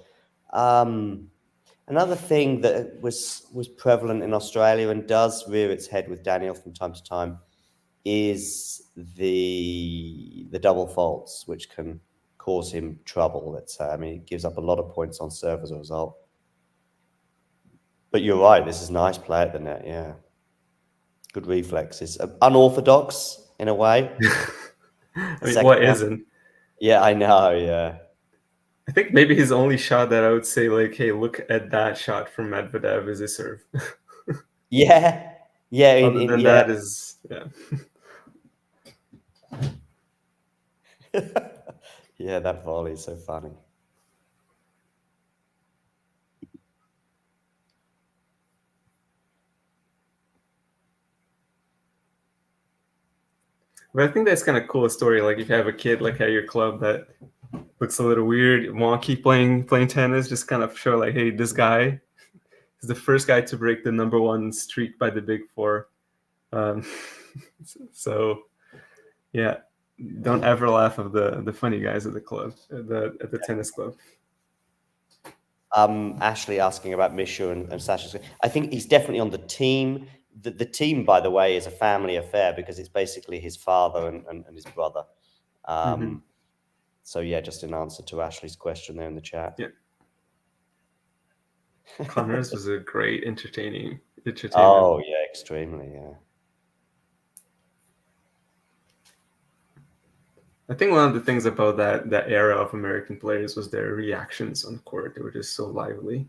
Another thing that was prevalent in Australia and does rear its head with Daniil from time to time is the double faults, which can cause him trouble. Let's say, I mean, he gives up a lot of points on serve as a result. But you're right. This is nice play at the net. Yeah, good reflexes. Unorthodox in a way. I mean, what isn't? Yeah, I know. Yeah. I think maybe his only shot that I would say, like, hey, look at that shot from Medvedev is a serve. Yeah. Yeah. Other than that is, yeah. Yeah, that volley is so funny. But I think that's kind of cool story. Like if you have a kid like at your club that looks a little weird, wonky playing tennis, just kind of show like, hey, this guy is the first guy to break the #1 streak by the Big Four. So yeah, don't ever laugh of the funny guys at the club, at the tennis club. Ashley asking about Misha and Sasha. I think he's definitely on the team. The team, by the way, is a family affair because it's basically his father and his brother. So yeah, just in answer to Ashley's question there in the chat. Yeah. Connors was a great entertainment. Oh yeah, extremely, yeah. I think one of the things about that era of American players was their reactions on court. They were just so lively.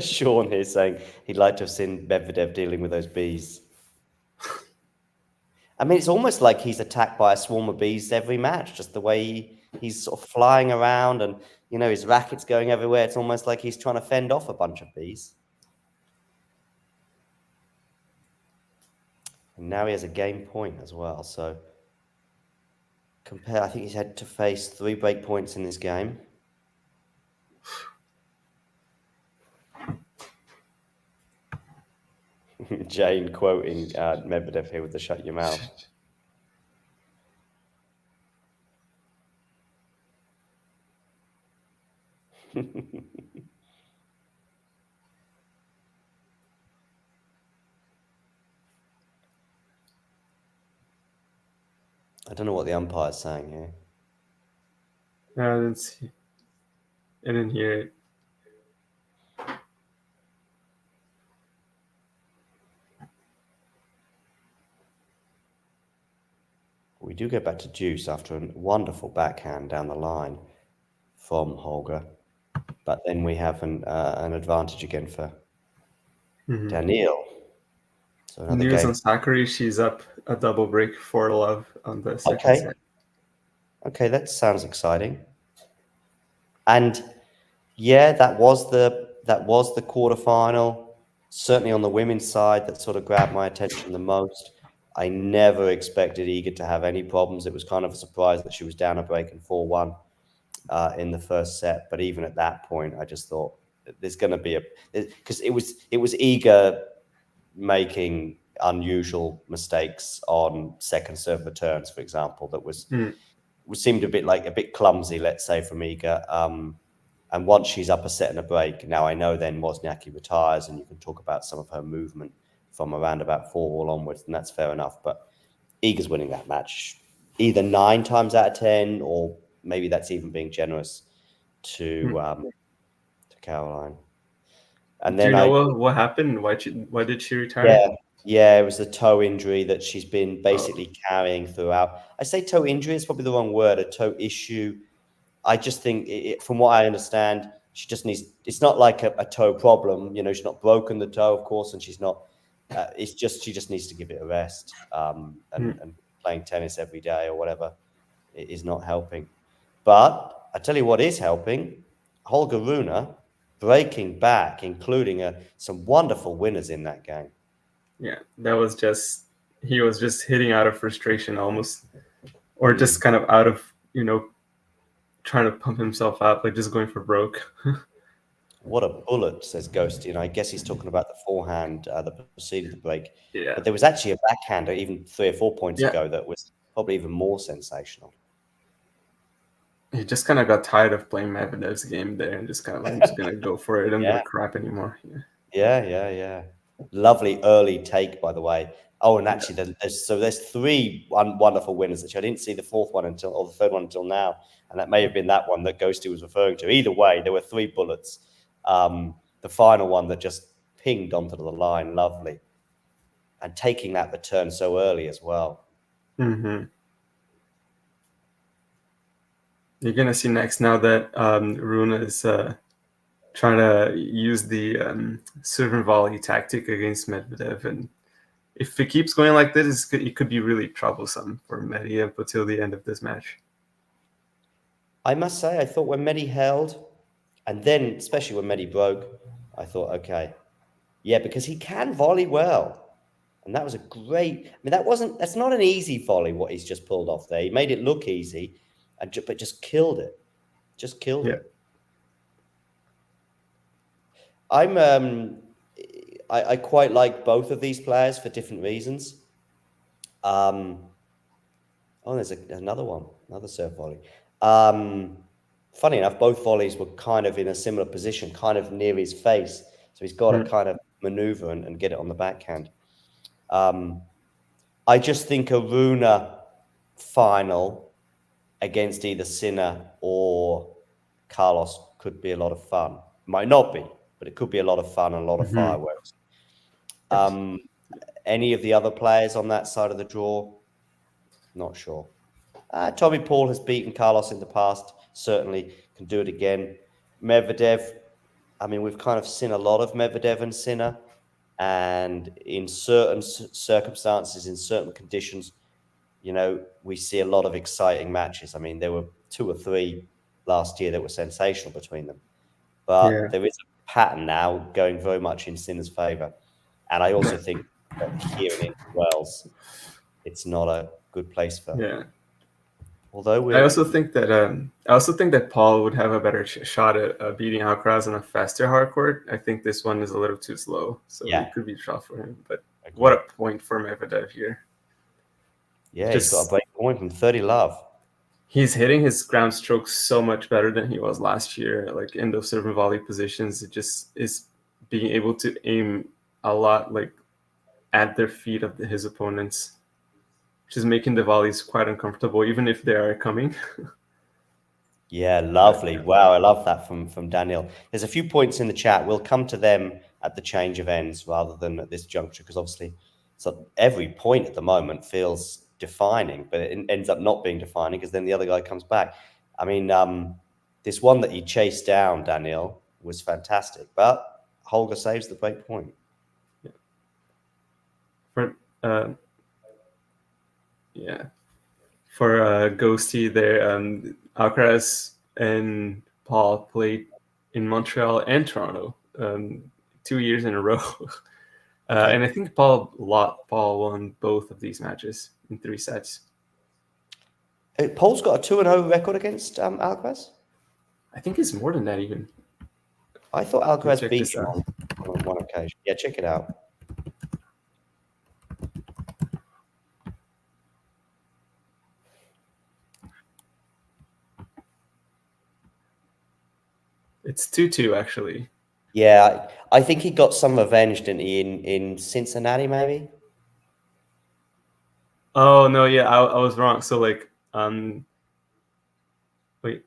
Sean here saying he'd like to have seen Medvedev dealing with those bees. I mean, it's almost like he's attacked by a swarm of bees every match, just the way he's sort of flying around and, you know, his racket's going everywhere. It's almost like he's trying to fend off a bunch of bees. And now he has a game point as well. So I think he's had to face 3 break points in this game. Jane quoting Medvedev here with the shut your mouth. I don't know what the umpire's saying here. I didn't see. I didn't hear it. We do get back to deuce after a wonderful backhand down the line from Holger. But then we have an advantage again for Daniil. So News on Sakari, she's up a double break 4-love on the second set. Okay, that sounds exciting. And yeah, that was the quarterfinal. Certainly on the women's side, that sort of grabbed my attention the most. I never expected Iga to have any problems. It was kind of a surprise that she was down a break and 4-1 in the first set. But even at that point, I just thought there's going to be because it was Iga making unusual mistakes on second serve returns, for example, that seemed a bit clumsy, let's say, from Iga. And once she's up a set and a break, now I know then Wozniacki retires, and you can talk about some of her movement from around about 4-all onwards, and that's fair enough. But Iga's winning that match either 9 times out of 10, or maybe that's even being generous to Caroline. And then do you know what happened? Why did she retire? Yeah, it was the toe injury that she's been basically carrying throughout. I say toe injury is probably the wrong word, a toe issue. I just think, from what I understand, she just needs. It's not like a toe problem, you know. She's not broken the toe, of course, and she's not. It's just she just needs to give it a rest. And playing tennis every day or whatever is not helping. But I tell you what is helping: Holger Rune breaking back, including some wonderful winners in that game. Yeah, that was he was just hitting out of frustration, almost or just kind of out of, trying to pump himself out, like just going for broke. What a bullet, says Ghost. I guess he's talking about the forehand that preceded the break. Yeah. But there was actually a backhand even 3 or 4 points Yeah. ago that was probably even more sensational. He just kind of got tired of playing Medvedev's game there and just kind of like, I'm just going to go for it. I don't give a crap anymore. Yeah. Lovely early take, by the way. Oh, and actually, there's 3 wonderful winners. Actually, I didn't see the 4th one or the 3rd one until now, and that may have been that one that Ghosty was referring to. Either way, there were 3 bullets. The final one that just pinged onto the line, lovely, and taking that return so early as well. Mm-hmm. You're gonna see next now that Rune is trying to use the serve and volley tactic against Medvedev, and if it keeps going like this, it could be really troublesome for Medvedev until the end of this match. I must say, I thought when Medi held, and then especially when Medi broke, I thought, okay, yeah, because he can volley well, and that was a great. I mean, that's not an easy volley what he's just pulled off there. He made it look easy, but just killed it. Just killed it. I quite like both of these players for different reasons. Oh, there's another serve volley. Funny enough, both volleys were kind of in a similar position, kind of near his face. So he's got to kind of maneuver and get it on the backhand. I just think a Rune final against either Sinner or Carlos could be a lot of fun. Might not be, but it could be a lot of fun and a lot of fireworks. Any of the other players on that side of the draw? Not sure. Tommy Paul has beaten Carlos in the past, certainly can do it again. Medvedev, I mean, we've kind of seen a lot of Medvedev and Sinner, and in certain circumstances, in certain conditions, we see a lot of exciting matches. I mean, there were 2 or 3 last year that were sensational between them. But there is a pattern now going very much in Sinner's favour. And I also think that here in Wales, it's not a good place for. Yeah. Although I also think that Paul would have a better shot at beating Alcaraz on a faster hard court. I think this one is a little too slow, so it could be tough for him. But what a point for Medvedev here! Yeah, he's got a break point from 30 love. He's hitting his ground strokes so much better than he was last year. Like in those serve and volley positions, it just is being able to aim a lot like at their feet of his opponents, which is making the volleys quite uncomfortable, even if they are coming. Yeah, lovely. Wow, I love that from Daniil. There's a few points in the chat. We'll come to them at the change of ends rather than at this juncture, because obviously every point at the moment feels defining, but it ends up not being defining because then the other guy comes back. I mean, this one that he chased down, Daniil, was fantastic, but Holger saves the break point. For Ghosty there, Alcaraz and Paul played in Montreal and Toronto 2 years in a row. And I think Paul won both of these matches in 3 sets. Paul's got a 2-0 record against Alcaraz? I think it's more than that even. I thought Alcaraz beat him on one occasion. Yeah, check it out. It's 2-2 actually. Yeah, I think he got some revenge, didn't he, in Cincinnati, maybe? Oh no, yeah, I was wrong. So like, wait,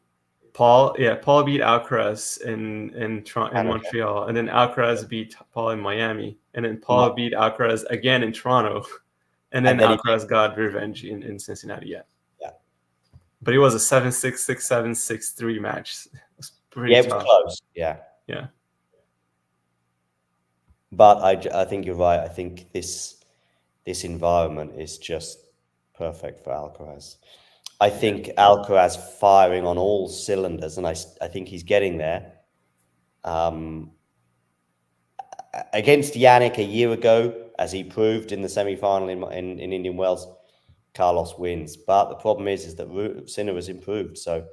Paul beat Alcaraz in Montreal, and then Alcaraz beat Paul in Miami, and then Paul beat Alcaraz again in Toronto, and then Alcaraz got revenge in Cincinnati. Yeah. But it was a 7-6, 6-7, 6-3 match. It was pretty tough. It was close. Yeah. But I think you're right. I think this environment is just perfect for Alcaraz. I think Alcaraz firing on all cylinders, and I think he's getting there. Against Yannick a year ago, as he proved in the semi-final in Indian Wells, Carlos wins. But the problem is that Sinner has improved. So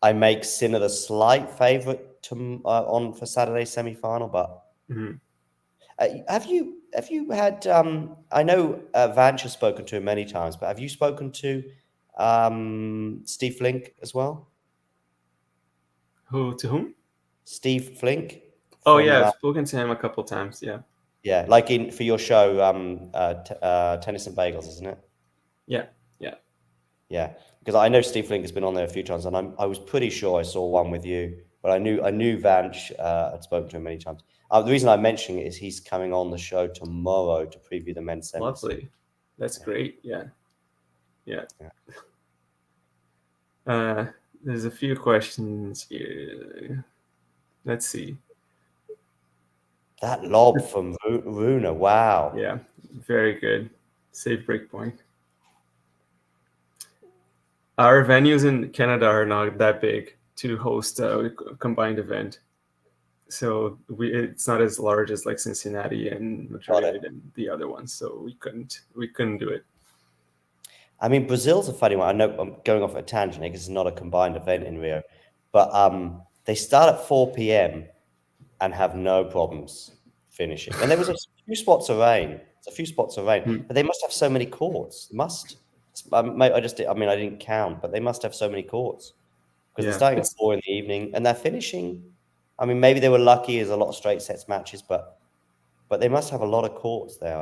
I make Sinner the slight favourite to for Saturday's semi-final. But have you had? I know Vanch has spoken to him many times, but have you spoken to Steve Flink as well? To whom? Steve Flink. Oh yeah, I've spoken to him a couple times. Yeah. Yeah, like for your show, Tennis and Bagels, isn't it? Yeah. Yeah, because I know Steve Flink has been on there a few times, and I was pretty sure I saw one with you, but I knew Vanch had spoken to him many times. The reason I'm mentioning it is he's coming on the show tomorrow to preview the men's semis. Lovely, that's great. Yeah. There's a few questions here. Let's see. That lob from Rune, wow. Yeah, very good. Safe break point. Our venues in Canada are not that big to host a combined event. So it's not as large as like Cincinnati and Madrid and the other ones. So we couldn't do it. I mean, Brazil's a funny one. I know I'm going off a tangent because it's not a combined event in Rio, but they start at 4 p.m. and have no problems finishing. And there was a few spots of rain. But they must have so many courts. I didn't count, but they must have so many courts because they're starting at 4 in the evening and they're finishing. I mean, maybe they were lucky. There's a lot of straight sets matches, but they must have a lot of courts there.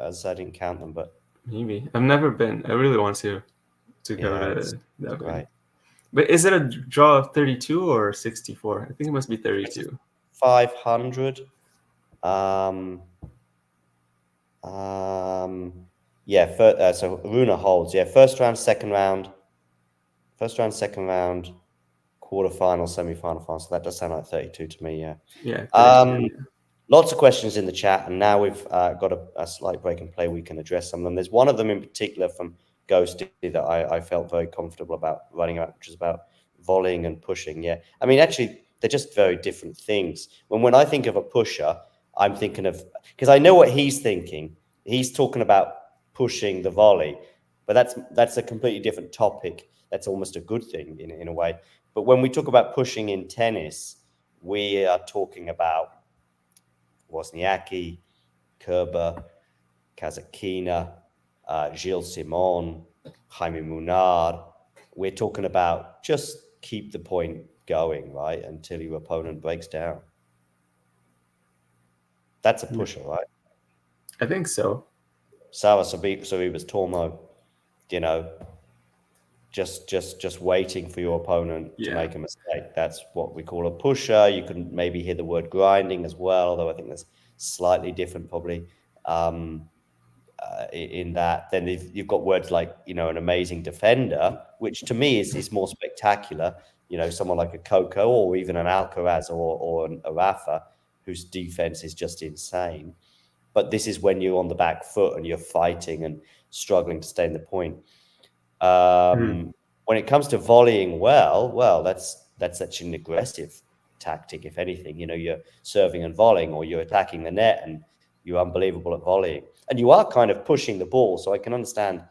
As I didn't count them, but maybe I've never been. I really want to go to that. Right. But is it a draw of 32 or 64? I think it must be 32. 500. So Rune holds. Yeah, first round, second round, quarterfinal, semi-final, final. So that does sound like 32 to me. Yeah. Yeah. 32, Lots of questions in the chat, and now we've got a slight break and play. We can address some of them. There's one of them in particular from Ghosty that I felt very comfortable about running out, which is about volleying and pushing. Yeah, I mean, actually, they're just very different things. When I think of a pusher, I'm thinking of, because I know what he's thinking. He's talking about pushing the volley, but that's a completely different topic. That's almost a good thing in a way. But when we talk about pushing in tennis, we are talking about Wozniacki, Kerber, Kazakina, Gilles Simon, Jaime Munar. We're talking about just keep the point going, right, until your opponent breaks down. That's a pusher, right? I think so. Sara Sorribes Tormo, just waiting for your opponent to make a mistake. That's what we call a pusher. You can maybe hear the word grinding as well, although I think that's slightly different probably in that. Then you've got words like, an amazing defender, which to me is more spectacular. Someone like a Coco or even an Alcaraz or a Rafa, whose defense is just insane. But this is when you're on the back foot and you're fighting and struggling to stay in the point. When it comes to volleying well, that's actually an aggressive tactic, if anything. You're serving and volleying, or you're attacking the net, and you're unbelievable at volleying. And you are kind of pushing the ball, so I can understand,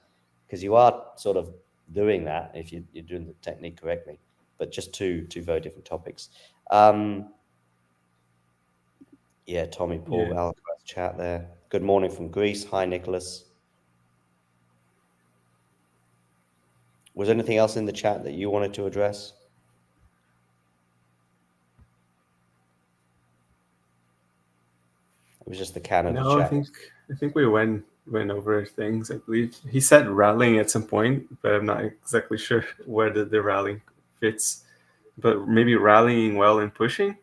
because you are sort of doing that if you're doing the technique correctly. But just two very different topics. Yeah, Tommy Paul, Alcaraz chat there. Good morning from Greece. Hi, Nicholas. Was there anything else in the chat that you wanted to address? It was just the Canada chat. No, I think we went over things. I believe he said rallying at some point, but I'm not exactly sure where the rallying fits. But maybe rallying well and pushing.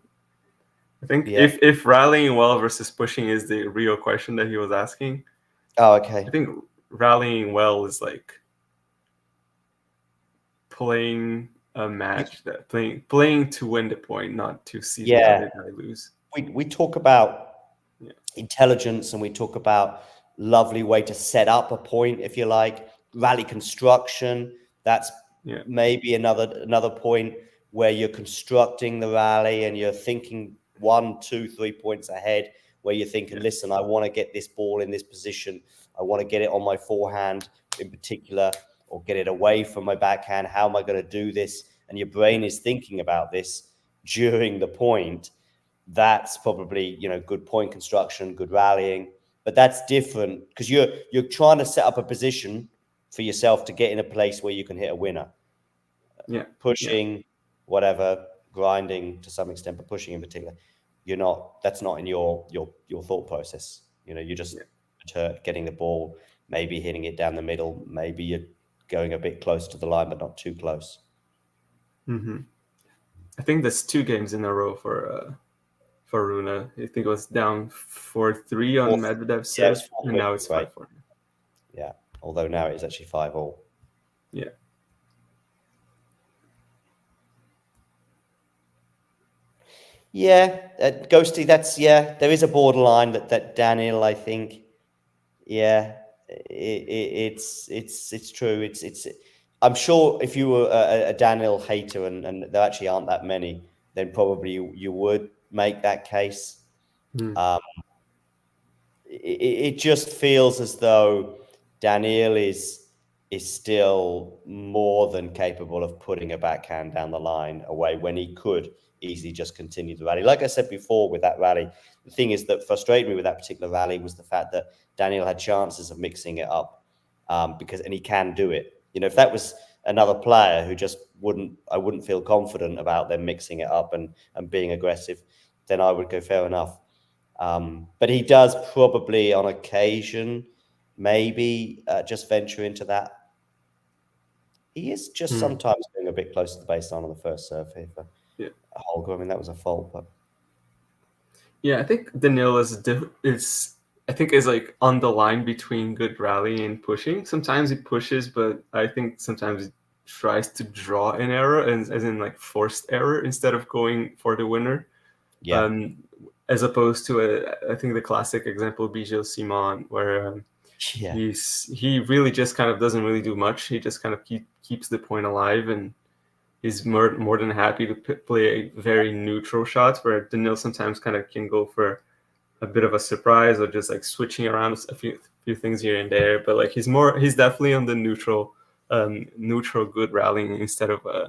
I think if rallying well versus pushing is the real question that he was asking. Oh, okay. I think rallying well is like playing a match, that playing to win the point, not to see the other guy lose. We talk about intelligence, and we talk about lovely way to set up a point, if you like, rally construction. That's maybe another point where you're constructing the rally and you're thinking 1, 2, 3 points ahead, where you're thinking, listen, I want to get this ball in this position. I want to get it on my forehand in particular, or get it away from my backhand. How am I going to do this? And your brain is thinking about this during the point. That's probably, you know, good point construction, good rallying. But that's different because you're trying to set up a position for yourself to get in a place where you can hit a winner. Yeah. Pushing, whatever, grinding to some extent, but pushing in particular, that's not in your thought process. You know, you're just getting the ball, maybe hitting it down the middle, maybe you're going a bit close to the line, but not too close. Mm-hmm. I think that's 2 games in a row for Rune. I think it was down 4-3 on Medvedev's serve, and now it's 5-4. Yeah, although now it is actually 5-5. Yeah. Yeah, Ghosty, there is a borderline that Daniil, I think. Yeah, it's true. I'm sure if you were a Daniil hater, and there actually aren't that many, then probably you would make that case. It just feels as though Daniil is still more than capable of putting a backhand down the line away when he could easily just continue the rally. Like I said before with that rally, the thing is that frustrated me with that particular rally was the fact that Daniil had chances of mixing it up, and he can do it. You know, if that was another player who just I wouldn't feel confident about them mixing it up and being aggressive, then I would go fair enough. But he does probably on occasion maybe just venture into that. He is just sometimes going a bit close to the baseline on the first serve here for Holger. I mean, that was a fault, but yeah, I think Daniil is like on the line between good rally and pushing. Sometimes he pushes, but I think sometimes he tries to draw an error, as in like forced error, instead of going for the winner. Yeah. As opposed to I think the classic example, Bijou Simon, where he really just kind of doesn't really do much. He just kind of keeps the point alive, and he's more than happy to play very neutral shots, where Daniil sometimes kind of can go for a bit of a surprise or just like switching around a few things here and there. But like he's definitely on the neutral good rallying instead of like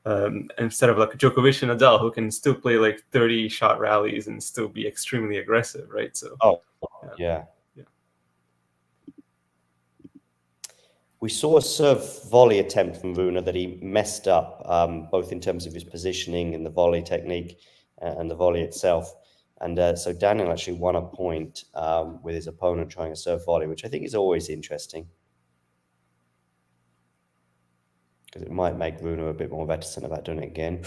Djokovic and Nadal, who can still play like 30 shot rallies and still be extremely aggressive, right? So yeah. We saw a serve volley attempt from Rune that he messed up, both in terms of his positioning and the volley technique and the volley itself. And so Daniil actually won a point with his opponent trying a serve volley, which I think is always interesting, because it might make Rune a bit more reticent about doing it again.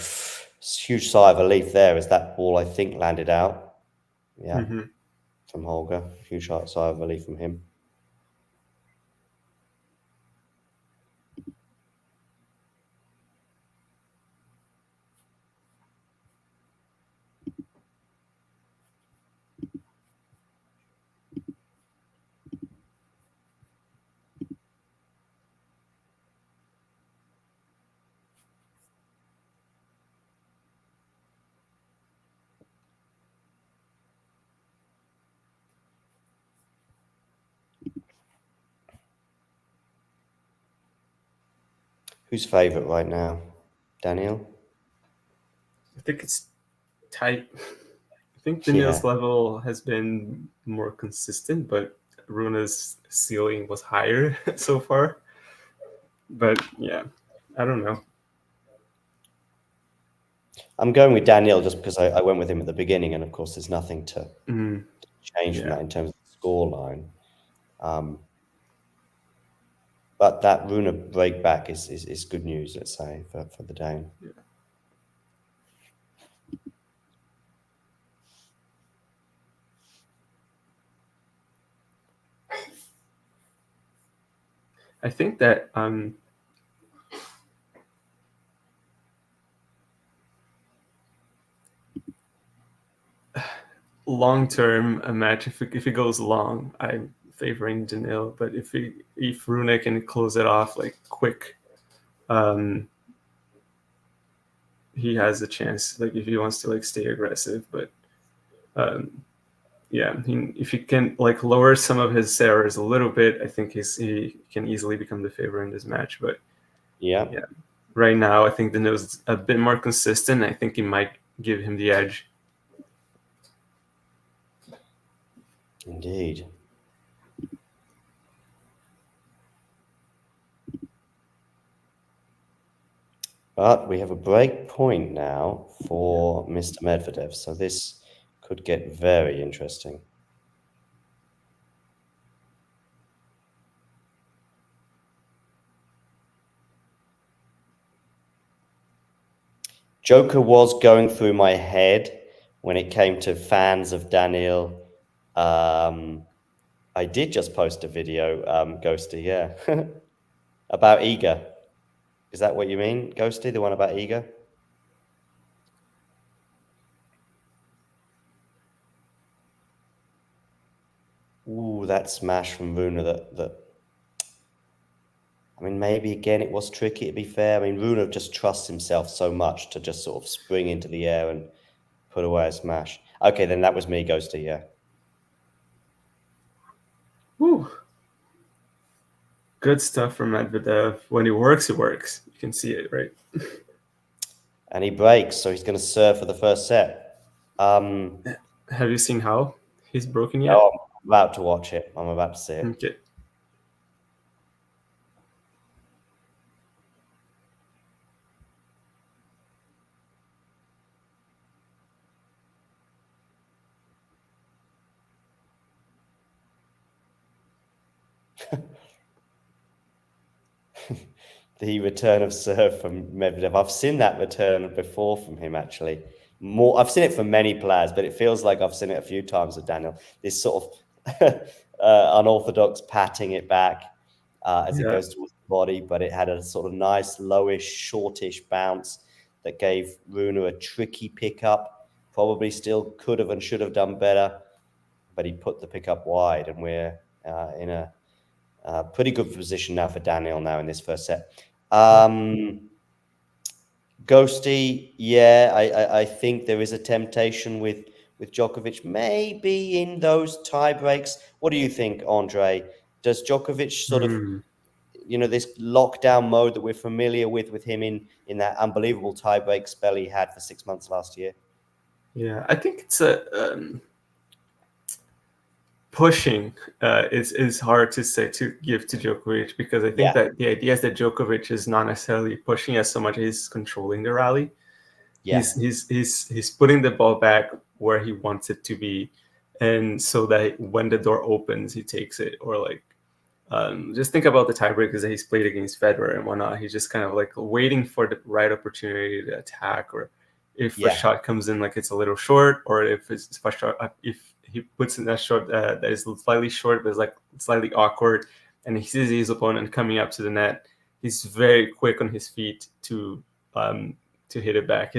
Huge sigh of relief there as that ball, I think, landed out. Yeah, from Holger. Huge sigh of relief from him. Who's favourite right now? Daniil? I think it's tight. I think Daniil's level has been more consistent, but Rune's ceiling was higher so far. But yeah, I don't know. I'm going with Daniil just because I went with him at the beginning, and of course there's nothing to change from that in terms of the score line. But that Rune break back is good news, let's say, for the Dane. Yeah. I think that long term a match, if it goes long, I'm favoring Daniil. But if Rune can close it off like quick, he has a chance. Like if he wants to like stay aggressive, but if he can like lower some of his errors a little bit, I think he can easily become the favorite in this match. But yeah, right now I think Daniil is a bit more consistent. I think he might give him the edge. Indeed. But we have a break point now for Mr. Medvedev, so this could get very interesting. Joker was going through my head when it came to fans of Daniil. I did just post a video, Ghosty, yeah, about Iga. Is that what you mean, Ghosty? The one about Iga? Ooh, that smash from Rune that I mean, maybe again it was tricky, to be fair. I mean, Rune just trusts himself so much to just sort of spring into the air and put away a smash. Okay, then that was me, Ghosty, yeah. Woo. Good stuff from Medvedev. When he works, it works. You can see it, right? And he breaks, so he's going to serve for the first set. Have you seen how he's broken yet? No, I'm about to watch it. I'm about to see it. Okay. The return of serve from Medvedev. I've seen that return before from him, actually. More, I've seen it from many players, but it feels like I've seen it a few times with Daniil. This sort of unorthodox patting it back as it goes towards the body, but it had a sort of nice, lowish, shortish bounce that gave Rune a tricky pickup. Probably still could have and should have done better, but he put the pickup wide, and we're in a pretty good position now for Daniil now in this first set. Ghosty, yeah, I think there is a temptation with Djokovic, maybe in those tie breaks. What do you think, Andre? Does Djokovic sort of, this lockdown mode that we're familiar with him in that unbelievable tie break spell he had for 6 months last year? Yeah, I think it's a pushing is hard to say to give to Djokovic, because I think that the idea is that Djokovic is not necessarily pushing as so much as he's controlling the rally. Yeah. He's putting the ball back where he wants it to be, and so that when the door opens, he takes it. Or like, just think about the tiebreakers that he's played against Federer and whatnot. He's just kind of like waiting for the right opportunity to attack, or if a shot comes in like it's a little short, or if it's a shot, if he puts in that shot that is slightly short but is like slightly awkward, and he sees his opponent coming up to the net, he's very quick on his feet to hit it back.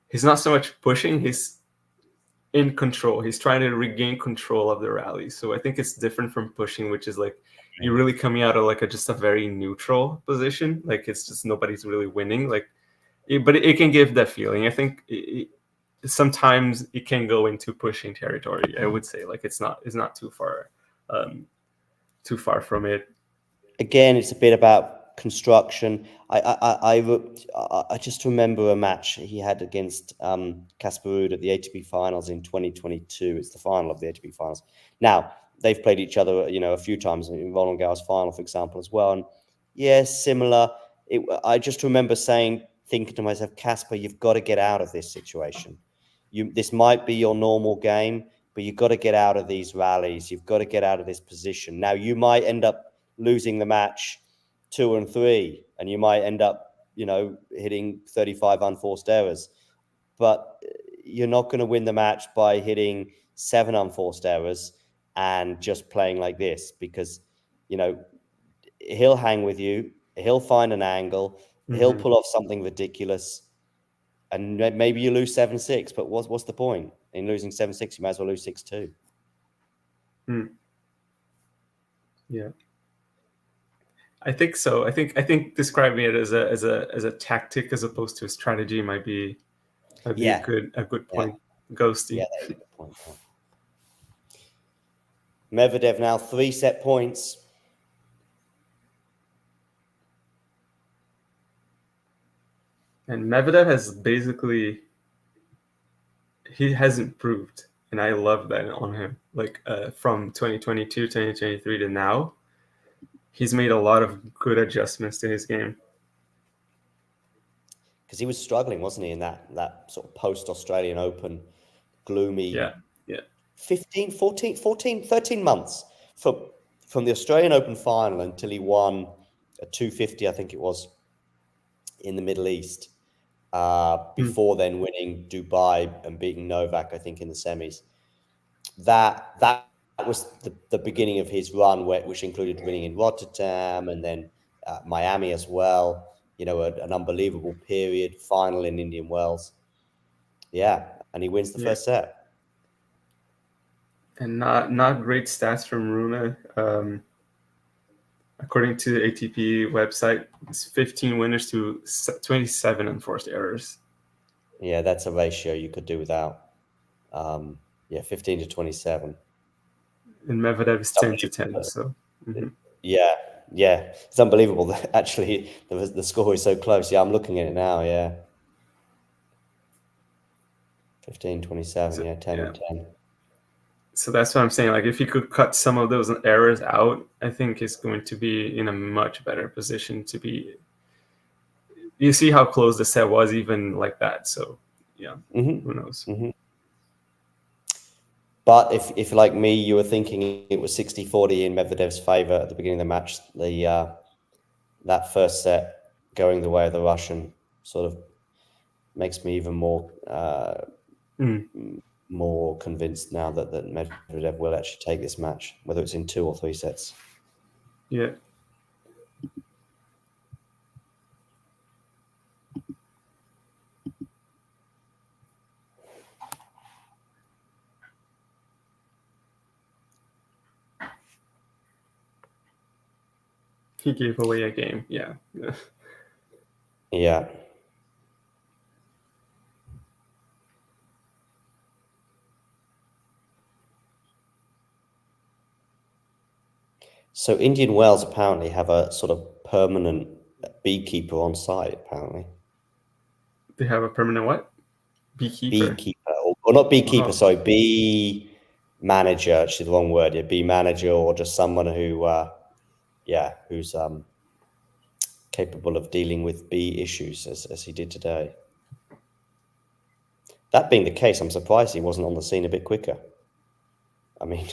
He's not so much pushing, he's in control. He's trying to regain control of the rally. So I think it's different from pushing, which is like you're really coming out of like just a very neutral position. Like it's just nobody's really winning. Like, but it can give that feeling. I think sometimes it can go into pushing territory. I would say like it's not too far from it. Again, it's a bit about construction. I just remember a match he had against Casper Ruud at the ATP Finals in 2022. It's the final of the ATP Finals. Now they've played each other, a few times in Roland Garros final, for example, as well. And similar. I just remember thinking to myself, Casper, you've got to get out of this situation. This might be your normal game, but you've got to get out of these rallies. You've got to get out of this position. Now you might end up losing the match 2-3, and you might end up, hitting 35 unforced errors, but you're not going to win the match by hitting 7 unforced errors and just playing like this, because, he'll hang with you. He'll find an angle. He'll pull off something ridiculous, and maybe you lose 7-6. But what's the point in losing 7-6? You might as well lose 6-2. Yeah, I think so. I think describing it as a tactic as opposed to a strategy might be a good point. Ghosty. Yeah, that's a good point. Medvedev now 3 set points. And Medvedev has basically, he has improved, and I love that on him. Like from 2022, 2023 to now, he's made a lot of good adjustments to his game. Because he was struggling, wasn't he, in that sort of post-Australian Open, gloomy Yeah. 13 months from the Australian Open final until he won a 250, I think it was, in the Middle East, before then winning Dubai and beating Novak, I think, in the semis. That was the beginning of his run, which included winning in Rotterdam and then Miami as well. You know, an unbelievable period, final in Indian Wells. Yeah, and he wins the first set. And not great stats from Rune. According to the ATP website, it's 15 winners to 27 unforced errors. Yeah, that's a ratio you could do without. 15 to 27. And Medvedev is 10 to 10. So yeah, it's unbelievable that actually the score is so close. Yeah, I'm looking at it now. Yeah, 15, 27. So, 10 and 10. So that's what I'm saying. Like, if you could cut some of those errors out, I think it's going to be in a much better position to be. You see how close the set was, even like that. So, yeah, who knows? But if like me, you were thinking it was 60-40 in Medvedev's favor at the beginning of the match, that first set going the way of the Russian sort of makes me even more more convinced now that Medvedev will actually take this match, whether it's in 2 or 3 sets. Yeah. He gave away a game. Yeah. Yeah. So Indian Wells apparently have a sort of permanent beekeeper on site, apparently. They have a permanent what? Beekeeper? Beekeeper. Or not beekeeper, sorry, bee manager, actually the wrong word. Yeah, bee manager, or just someone who, who's capable of dealing with bee issues as he did today. That being the case, I'm surprised he wasn't on the scene a bit quicker. I mean,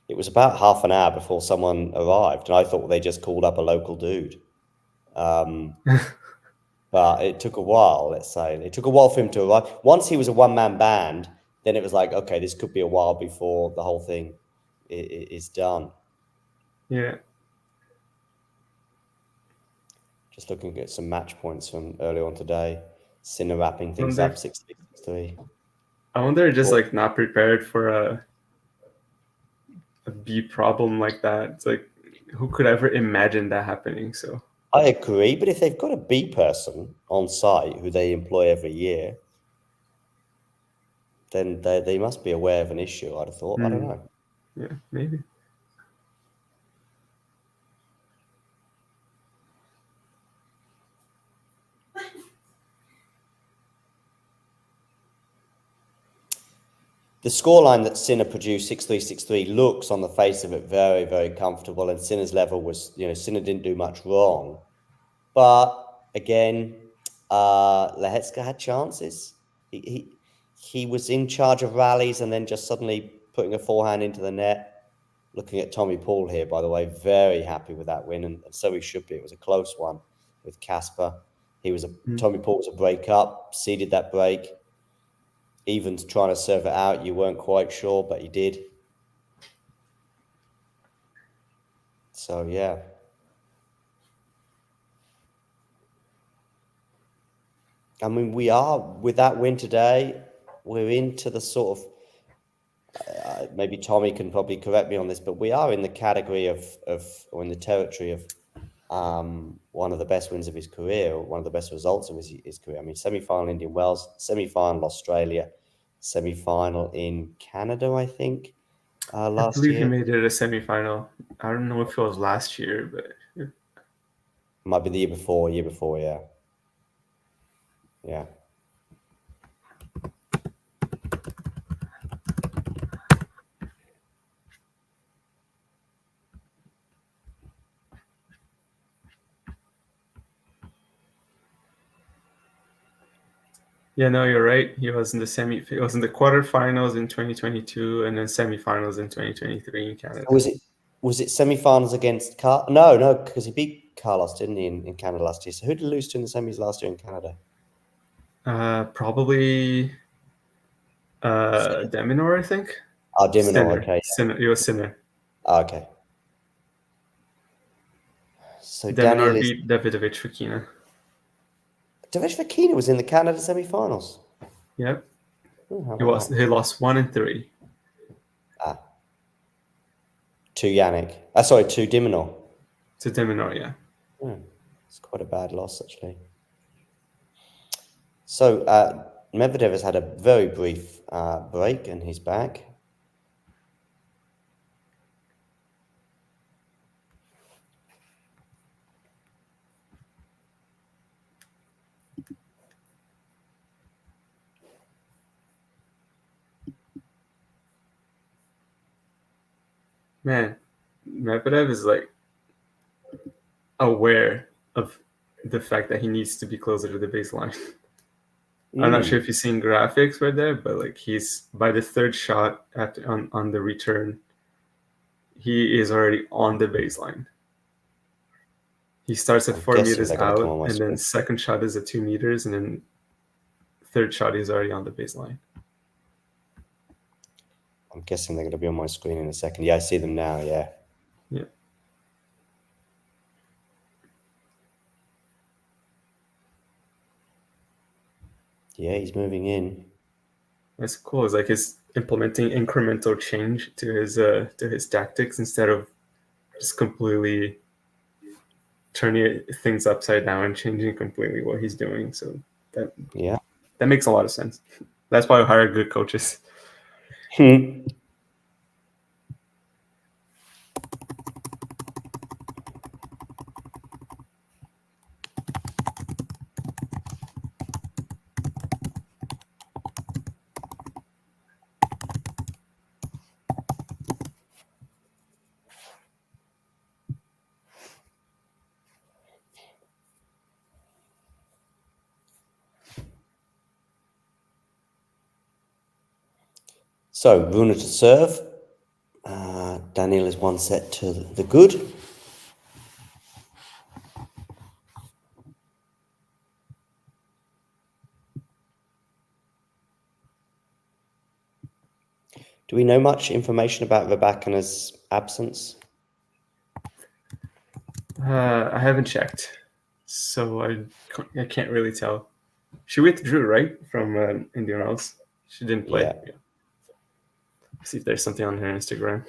it was about half an hour before someone arrived, and I thought they just called up a local dude. But it took a while, let's say. It took a while for him to arrive. Once he was a one-man band, then it was like, okay, this could be a while before the whole thing is done. Yeah. Just looking at some match points from earlier on today. Sinner wrapping things up 6-3. I wonder, just like not prepared for a bee problem like that. It's like, who could ever imagine that happening? So I agree, but if they've got a bee person on site who they employ every year, then they must be aware of an issue, I'd have thought. I don't know. Yeah, maybe. The scoreline that Sinner produced, 6-3, 6-3, looks on the face of it very, very comfortable. And Sinner's level was, Sinner didn't do much wrong. But again, Lehecka had chances. He was in charge of rallies and then just suddenly putting a forehand into the net. Looking at Tommy Paul here, by the way, very happy with that win. And so he should be. It was a close one with Casper. Tommy Paul was a break up, seeded that break. Even trying to serve it out, you weren't quite sure, but you did. So, yeah. I mean, we are, with that win today, we're into the sort of, maybe Tommy can probably correct me on this, but we are in the category or in the territory of one of the best wins of his career, or one of the best results of his career. I mean, semi-final Indian Wells, semi-final Australia, semi-final in Canada, I think. I last believe he year. made it a semifinal. I don't know if it was last year, but Might be the year before. Yeah. Yeah. yeah, no, you're right. He was in the He was in the quarterfinals in 2022, and then semifinals in 2023 in Canada. Was it semi-finals against No, because he beat Carlos, didn't he, in Canada last year? So who did he lose to in the semis last year in Canada? Probably Deminor, I think. Oh, Dimonor, Sinner. okay. Sinner. He was Sinner. Oh, okay. So Deminor Daniil is... beat Davidovich Fokina. Davidovich Fokina was in the Canada semi-finals. Yep. Oh, He lost 1 and 3. To Yannick. Sorry, to Dimonor. To Deminor, yeah. It's quite a bad loss, actually. So Medvedev has had a very brief break, and he's back. Man, Medvedev is like aware of the fact that he needs to be closer to the baseline. I'm not sure if you've seen graphics right there, but like he's by the third shot on the return, he is already on the baseline. He starts at 4 meters out, and then second shot is at 2 meters, and then third shot is already on the baseline. I'm guessing they're going to be on my screen in a second. Yeah, I see them now. Yeah. Yeah. Yeah, he's moving in. That's cool. It's like he's implementing incremental change to his tactics instead of just completely turning things upside down and changing completely what he's doing. So that makes a lot of sense. That's why I hire good coaches. So Rune to serve. Daniil is 1 set to the good. Do we know much information about Rybakina's absence? I haven't checked, so I can't really tell. She withdrew, right, from Indian Wells. She didn't play. Yeah. See if there's something on her Instagram.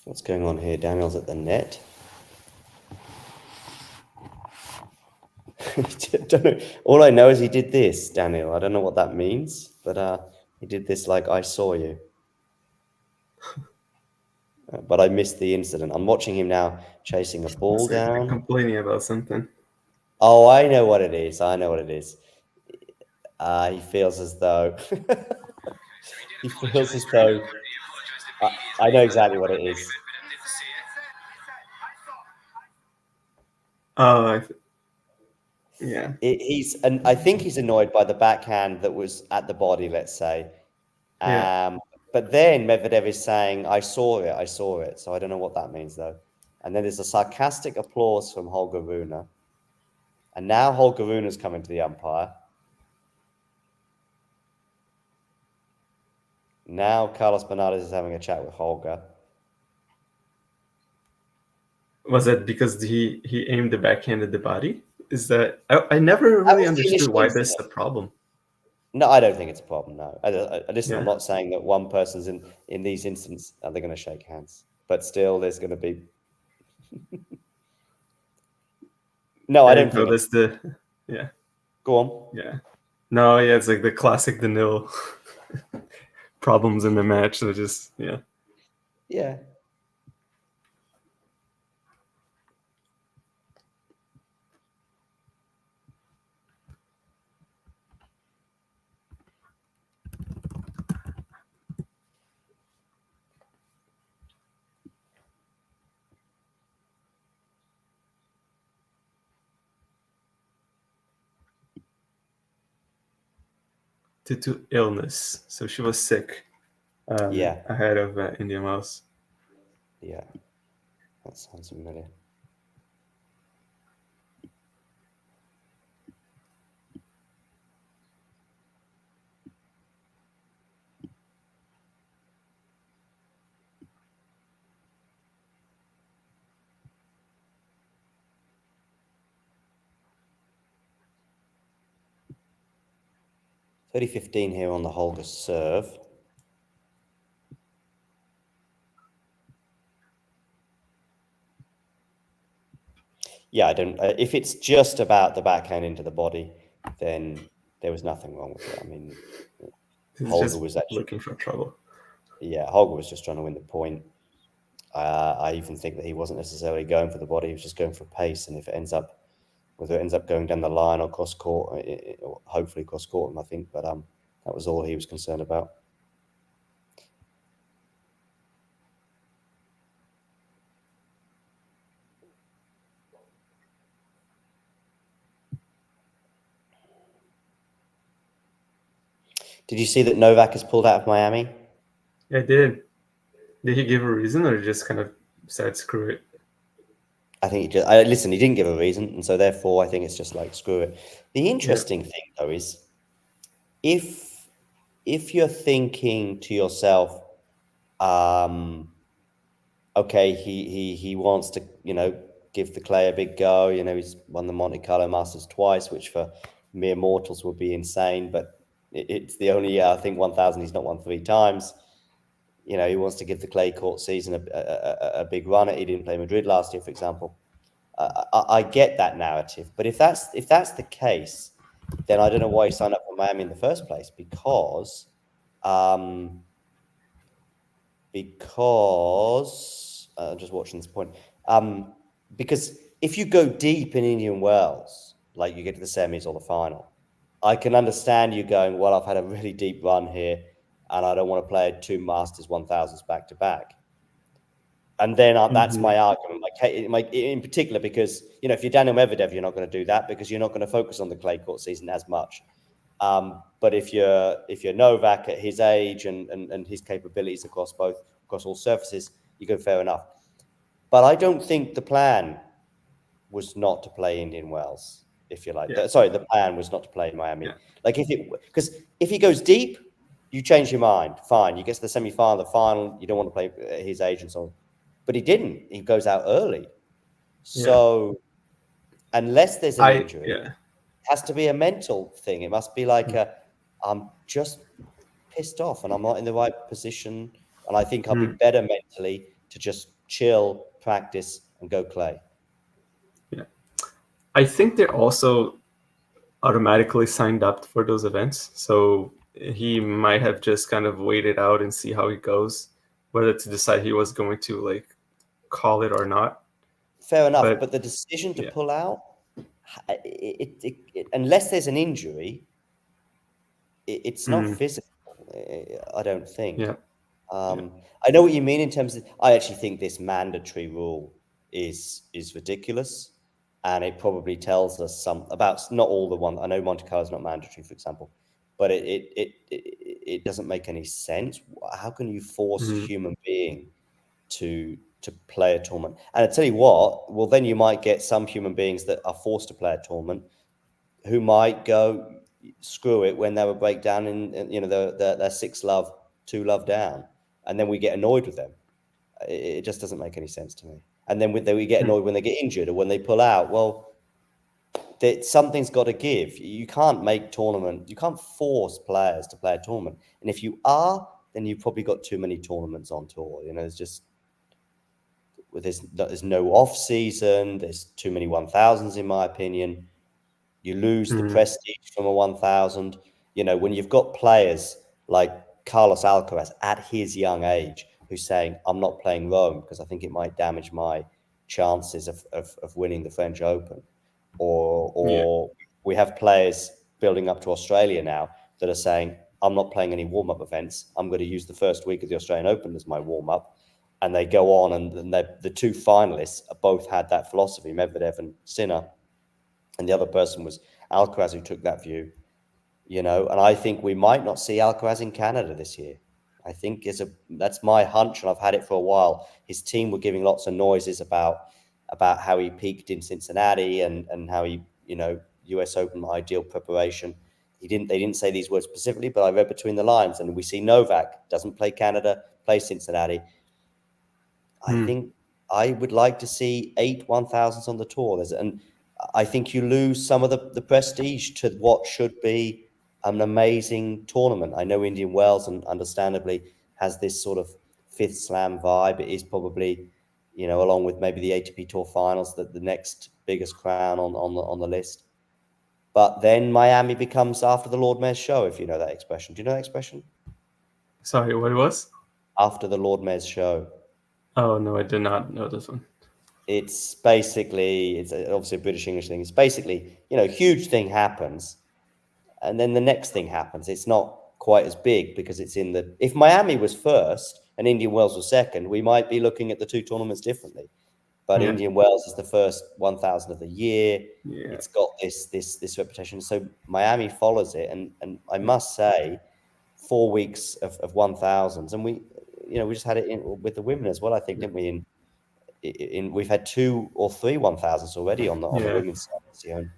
What's going on here? Daniil's at the net. Don't know. All I know is he did this, Daniil. I don't know what that means, but he did this like I saw you. But I missed the incident. I'm watching him now chasing a ball down. Complaining about something. Oh, I know what it is. He feels as though I know exactly what it is. Oh, yeah. I think he's annoyed by the backhand that was at the body, let's say. Yeah. But then Medvedev is saying, I saw it. So I don't know what that means, though. And then there's a sarcastic applause from Holger Rune. And now Holger Rune's coming to the umpire. Now Carlos Bernardes is having a chat with Holger. Was it because he aimed the backhand at the body? Is that I never really understood why this is a problem. No, I don't think it's a problem. No, listen, Yeah. I'm not saying that one person's in these instances they're going to shake hands, but still, there's going to be. No, I don't think. That's the yeah. Go on. Yeah. No, yeah, it's like the classic Daniil problems in the match. So just yeah. Yeah. Due to illness, so she was sick. Yeah. Ahead of Indian Wells. Yeah, that sounds familiar. $30-15 here on the Holger serve. Yeah, I don't. If it's just about the backhand into the body, then there was nothing wrong with it. I mean, Holger was actually looking for trouble. Yeah, Holger was just trying to win the point. I even think that he wasn't necessarily going for the body; he was just going for pace. And if it ends up, whether it ends up going down the line or cross court, hopefully cross court him, I think. But that was all he was concerned about. Did you see that Novak has pulled out of Miami? I did. Did he give a reason, or just kind of said screw it? I think he didn't give a reason, and so therefore I think it's just like screw it. The interesting thing though is if you're thinking to yourself, okay, he wants to, give the clay a big go. He's won the Monte Carlo Masters twice, which for mere mortals would be insane, but it's the only I think 1,000 he's not won 3 times. He wants to give the clay court season a big run. He didn't play Madrid last year, for example. I get that narrative, but if that's the case, then I don't know why he signed up for Miami in the first place, because I'm just watching this point. Because if you go deep in Indian Wells, like you get to the semis or the final, I can understand you going, well, I've had a really deep run here, and I don't want to play 2 Masters 1000s back to back. And then that's my argument, in particular, because if you're Daniil Medvedev, you're not going to do that because you're not going to focus on the clay court season as much. But if you're Novak at his age and his capabilities across all surfaces, you go fair enough. But I don't think the plan was not to play Indian Wells, if you like. Yeah. Sorry, the plan was not to play Miami. Yeah. Because if he goes deep, you change your mind. Fine, you get to the semi-final, the final. You don't want to play at his age and so on. But he didn't. He goes out early. So unless there's an injury, it has to be a mental thing. It must be like I'm just pissed off and I'm not in the right position. And I think I'll be better mentally to just chill, practice, and go clay. Yeah. I think they're also automatically signed up for those events. So he might have just kind of waited out and see how it goes, whether to decide he was going to call it or not. Fair enough, but the decision to pull out, unless there's an injury, it's not physical. I don't think. Yeah. I know what you mean in terms of. I actually think this mandatory rule is ridiculous, and it probably tells us some about not all the one. I know Monte Carlo is not mandatory, for example, but it doesn't make any sense. How can you force a human being to to play a tournament. And I tell you what, well, then you might get some human beings that are forced to play a tournament who might go screw it when they have a breakdown in you know, they're 6-love, 2-love down, and then we get annoyed with them. It just doesn't make any sense to me. And then we get annoyed when they get injured or when they pull out. Well, something's got to give. You can't you can't force players to play a tournament. And if you are, then you've probably got too many tournaments on tour. You know, there's no off season. There's too many 1000s, in my opinion. You lose the prestige from a 1000. You know, when you've got players like Carlos Alcaraz at his young age who's saying, I'm not playing Rome because I think it might damage my chances of winning the French Open. Or we have players building up to Australia now that are saying, I'm not playing any warm-up events. I'm going to use the first week of the Australian Open as my warm-up. And they go on, and the two finalists both had that philosophy, Medvedev and Sinner. And the other person was Alcaraz, who took that view, you know. And I think we might not see Alcaraz in Canada this year. I think that's my hunch, and I've had it for a while. His team were giving lots of noises about how he peaked in Cincinnati and how he, you know, US Open ideal preparation. They didn't say these words specifically, but I read between the lines, and we see Novak doesn't play Canada, plays Cincinnati. I think I would like to see 8 1000s on the tour. And I think you lose some of the prestige to what should be an amazing tournament. I know Indian Wells, and understandably, has this sort of fifth slam vibe. It is probably, you know, along with maybe the ATP Tour Finals, the next biggest crown on the list. But then Miami becomes after the Lord Mayor's show, if you know that expression. Do you know that expression? Sorry, what it was? After the Lord Mayor's show. Oh, no, I did not know this one. It's obviously a British English thing. It's basically, you know, huge thing happens, and then the next thing happens. It's not quite as big because it's if Miami was first and Indian Wells was second, we might be looking at the two tournaments differently. But Indian Wells is the first 1000 of the year. Yeah. It's got this reputation. So Miami follows it, and I must say, 4 weeks of 1000s, and we just had it with the women as well. I think, didn't we? We've had 2 or 3 1000s already on the women's side this year.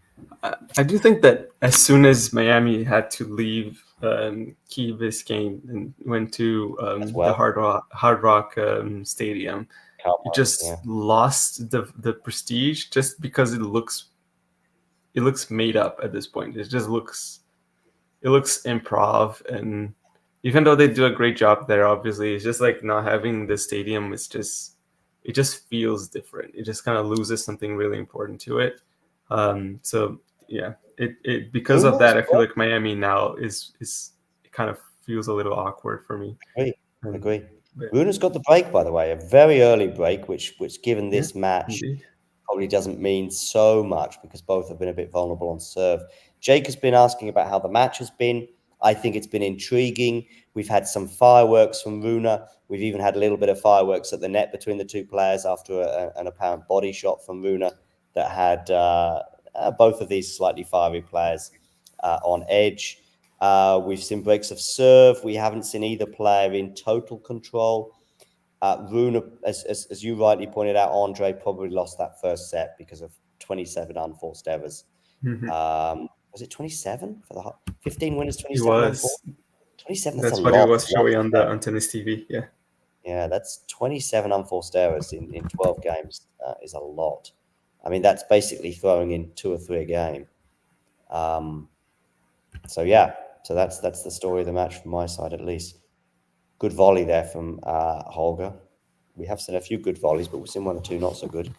I do think that as soon as Miami had to leave Key Biscayne and went to the Hard Rock Stadium, it just lost the prestige just because it looks made up at this point. It looks improv, and even though they do a great job there, obviously, it's just like not having the stadium. It just feels different. It just kind of loses something really important to it. So yeah, it because of that, I feel like Miami now it kind of feels a little awkward for me. I agree. Rune's got the break, by the way, a very early break, which given this match probably doesn't mean so much because both have been a bit vulnerable on serve. Jake has been asking about how the match has been. I think it's been intriguing. We've had some fireworks from Rune. We've even had a little bit of fireworks at the net between the two players after an apparent body shot from Rune that had both of these slightly fiery players on edge. We've seen breaks of serve. We haven't seen either player in total control. Rune, as you rightly pointed out, Andre probably lost that first set because of 27 unforced errors. Was it 27 for the 15 winners? 27 unforced. 27. That's what it was showing on tennis TV. Yeah. Yeah, that's 27 unforced errors in 12 games. Is a lot. I mean, that's basically throwing in 2 or 3 a game. So that's the story of the match from my side, at least. Good volley there from Holger. We have seen a few good volleys, but we've seen 1 or 2 not so good.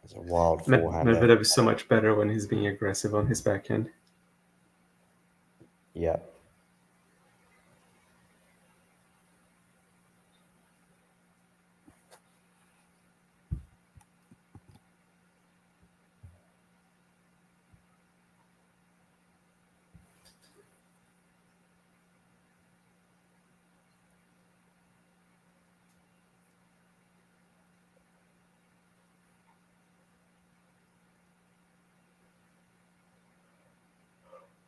It's a wild forehand there. Medvedev is so much better when he's being aggressive on his backhand. Yeah.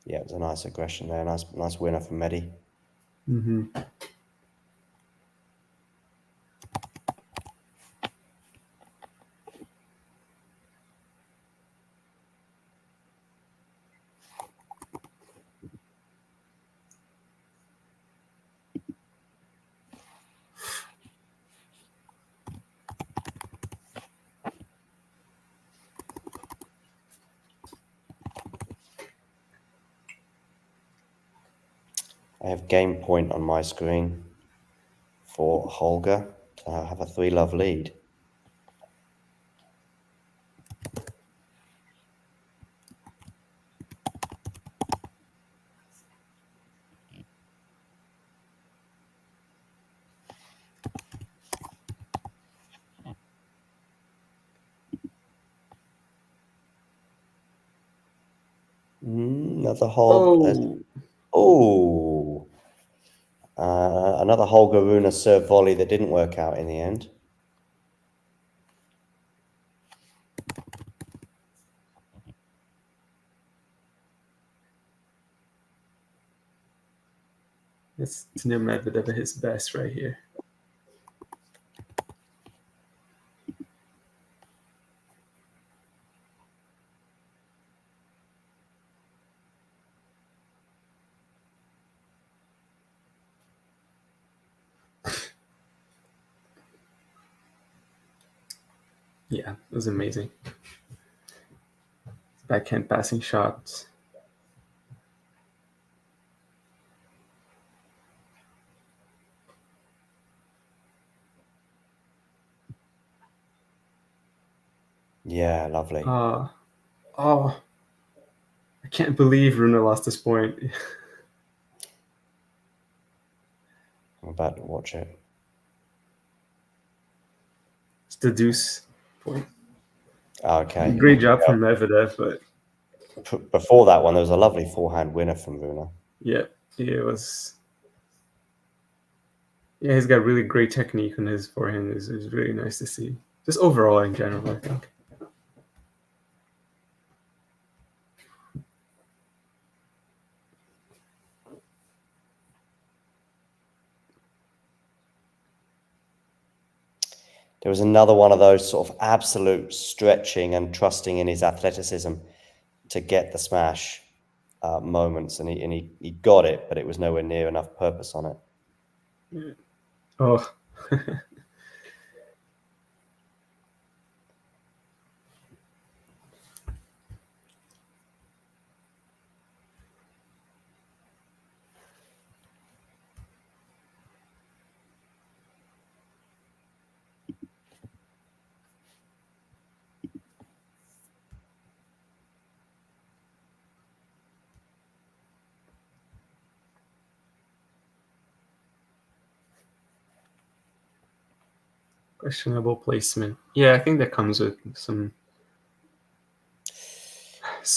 Yeah, it was a nice aggression there. Nice winner from Medi. Mm-hmm. I have game point on my screen for Holger to have a 3-love lead. Another Holger. Another Holger Rune serve volley that didn't work out in the end. It's near Medvedev at his best right here. Yeah, it was amazing. Backhand passing shots. Yeah, lovely. I can't believe Rune lost this point. I'm about to watch it. It's the deuce point. Okay. Great job from Medvedev, but Before that one, there was a lovely forehand winner from Rune. yeah, it was. Yeah, he's got really great technique on his forehand. It's really nice to see. Just overall in general, I think. There was another one of those sort of absolute stretching and trusting in his athleticism to get the smash moments, and he got it, but it was nowhere near enough purpose on it. Yeah. Oh. Questionable placement. Yeah, I think that comes with some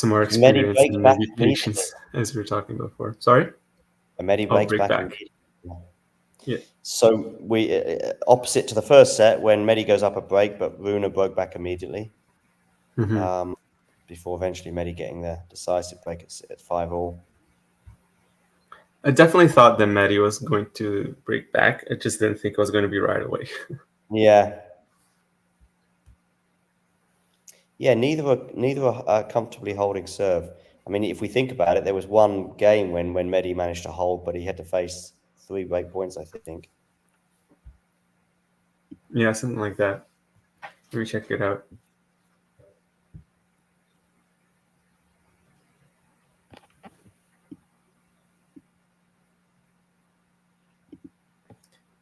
more experience and maybe patience, as we were talking before. Sorry? Medi breaks break back. Yeah. So we opposite to the first set when Medi goes up a break, but Rune broke back immediately. Mm-hmm. Before eventually Medi getting the decisive break at 5-5. I definitely thought that Medi was going to break back. I just didn't think it was going to be right away. Yeah. Yeah, neither are comfortably holding serve. I mean, if we think about it, there was one game when Medi managed to hold, but he had to face 3 break points, I think. Yeah, something like that. Let me check it out.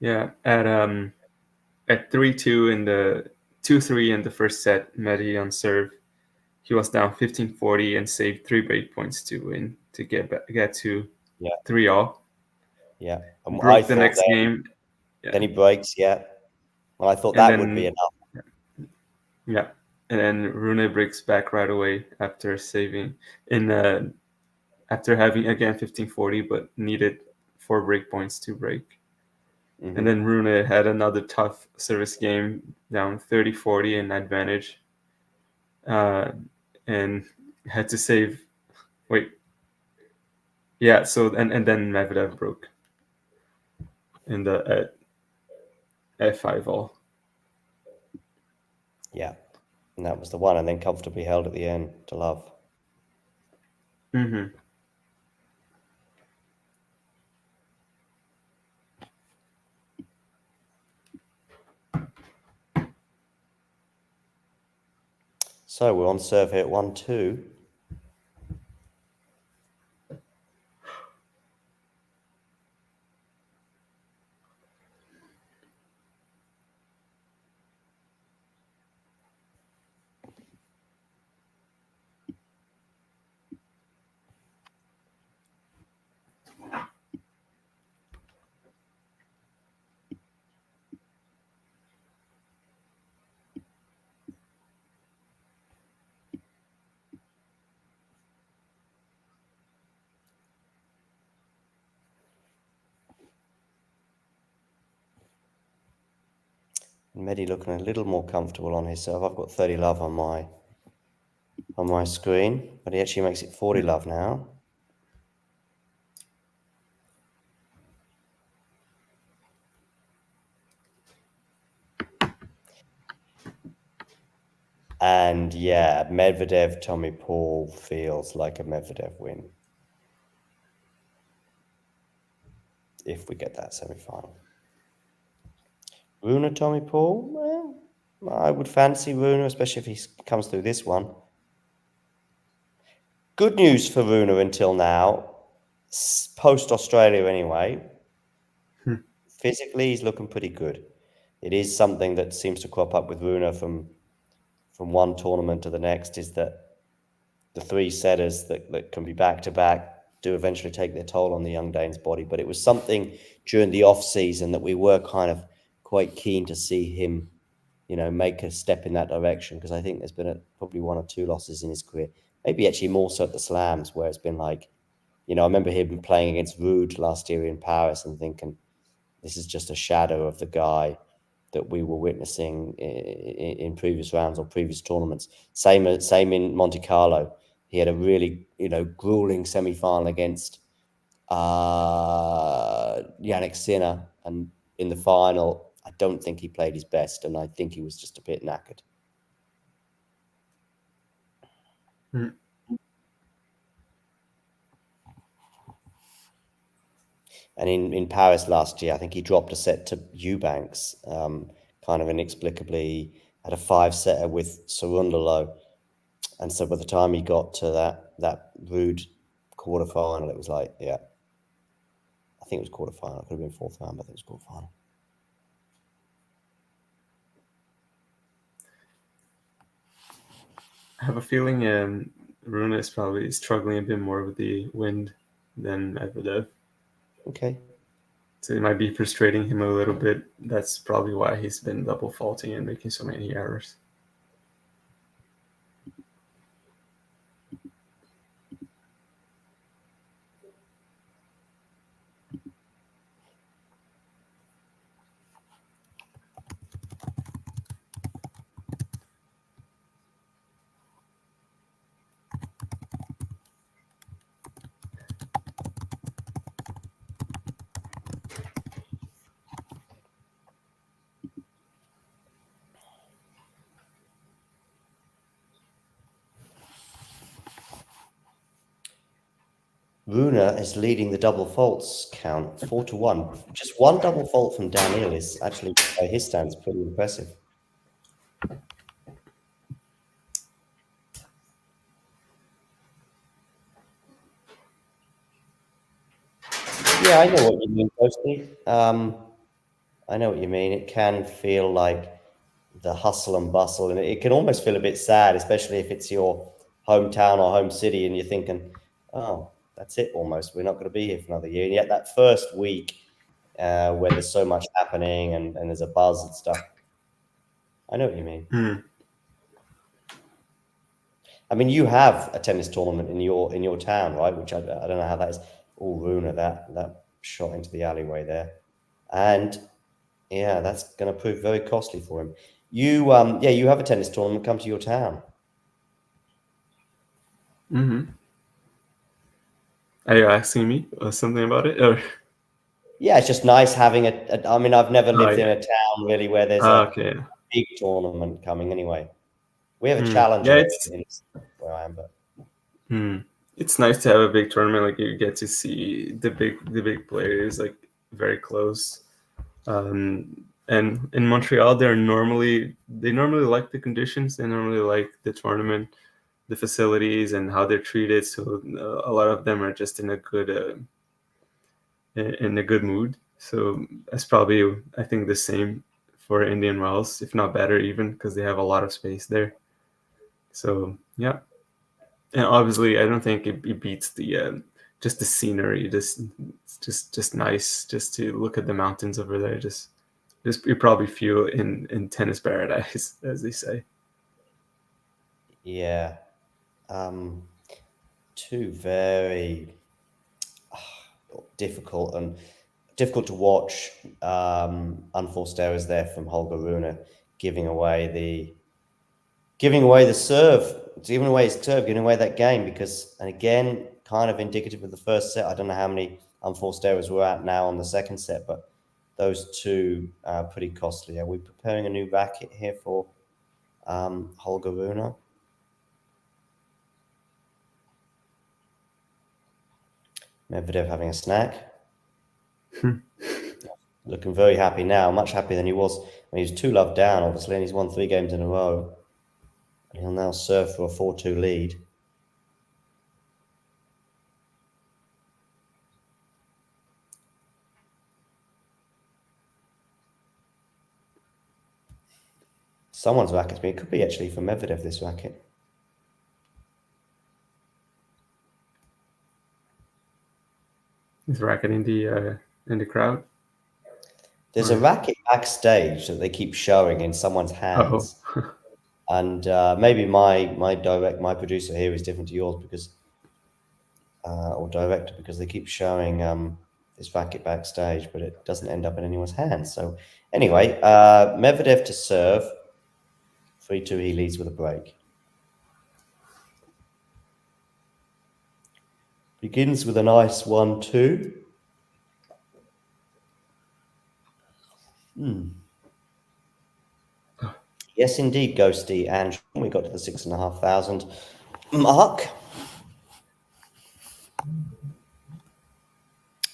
Yeah, at 3-2 in the 2-3 in the first set, Medi on serve. He was down 15-40 and saved 3 break points to win to get to 3-all. Yeah. And Broke the next game. Yeah. Then he breaks, yeah. Well, I thought would be enough. Yeah. And then Rune breaks back right away after saving after having again 15-40, but needed 4 break points to break. Mm-hmm. And then Rune had another tough service game, down 30-40 in advantage, and had to save. Wait, yeah. So and then Medvedev broke in the at 5-all. Yeah, and that was the one, and then comfortably held at the end to love. Mm-hmm. So we're on serve here at 1-2. Medi looking a little more comfortable on his serve. I've got 30 love on my screen, but he actually makes it 40 love now. And yeah, Medvedev, Tommy Paul feels like a Medvedev win. If we get that semi-final. Rune, Tommy Paul? Well, I would fancy Rune, especially if he comes through this one. Good news for Rune until now, post-Australia anyway. Physically, he's looking pretty good. It is something that seems to crop up with Rune from one tournament to the next, is that the 3 setters that can be back-to-back do eventually take their toll on the young Dane's body. But it was something during the off-season that we were kind of quite keen to see him, make a step in that direction, because I think there's been probably 1 or 2 losses in his career, maybe actually more so at the slams, where it's been like, I remember him playing against Rude last year in Paris and thinking, this is just a shadow of the guy that we were witnessing in previous rounds or previous tournaments. Same in Monte Carlo. He had a really, grueling semi-final against Yannick Sinner, and in the final, I don't think he played his best, and I think he was just a bit knackered. Mm. And in Paris last year, I think he dropped a set to Eubanks, kind of inexplicably, had a 5-setter with Cerundolo. And so by the time he got to that Rude quarterfinal, it was like, yeah, I think it was quarterfinal. It could have been 4th round, but I think it was quarterfinal. I have a feeling Rune is probably struggling a bit more with the wind than Medvedev. Okay. So it might be frustrating him a little bit. That's probably why he's been double faulting and making so many errors. Rune is leading the double faults count 4-1. Just 1 double fault from Daniil is actually, by his standards, pretty impressive. Yeah, I know what you mean, Posty. I know what you mean. It can feel like the hustle and bustle, and it can almost feel a bit sad, especially if it's your hometown or home city, and you're thinking, "Oh, that's it. Almost, we're not going to be here for another year." And yet, that first week, where there's so much happening and there's a buzz and stuff, I know what you mean. I mean, you have a tennis tournament in your town, right? Which I don't know how that is. Oh, Runa, that shot into the alleyway there, and yeah, that's going to prove very costly for him. You you have a tennis tournament come to your town. Are you asking me something about it? Or Yeah, it's just nice having I mean, I've never lived in yeah. a town really where there's a Okay. big tournament coming. Anyway, we have a Yeah, challenger in where I am, but it's nice to have a big tournament. Like you get to see the big players like very close. And in Montreal, they normally like the conditions. They normally like the tournament, the facilities, and how they're treated. So a lot of them are just in a good mood. So that's probably, I think, the same for Indian Wells, if not better, even because they have a lot of space there. So yeah, and obviously, I don't think it beats the just the scenery. Just nice, just to look at the mountains over there. Just you probably feel in tennis paradise, as they say. yeah, two very difficult to watch unforced errors there from Holger Rune, giving away the serve, giving away his serve, giving away that game because, and again, kind of indicative of the first set. I don't know how many unforced errors we're at now on the second set, but those two are pretty costly. Are we preparing a new racket here for Holger Rune? Medvedev having a snack. Looking very happy now, much happier than he was when he was 2-love down, obviously, and he's won 3 games in a row. And he'll now serve for a 4-2 lead. Someone's racket's me. It could be actually for Medvedev, this racket. Is racket in the crowd? There's a racket backstage that they keep showing in someone's hands. Oh. And maybe my producer here is different to yours because, or director, because they keep showing this racket backstage, but it doesn't end up in anyone's hands. So anyway, Medvedev to serve. 3-2, he leads with a break. Begins with a nice 1-2. Yes, indeed, Ghosty. And we got to the 6,500 mark.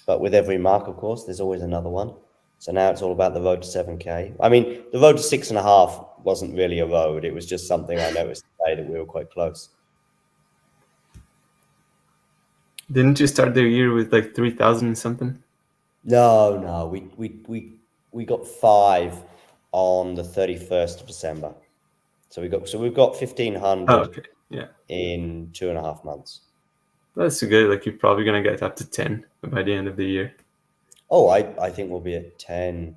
But with every mark, of course, there's always another one. So now it's all about the road to 7K. I mean, the road to 6.5 wasn't really a road. It was just something I noticed today that we were quite close. Didn't you start the year with like 3,000 something? No. We got 5 on the 31st of December. So we've got 1,500 in 2.5 months. That's good. Like you're probably gonna get up to 10 by the end of the year. Oh, I think we'll be at 10,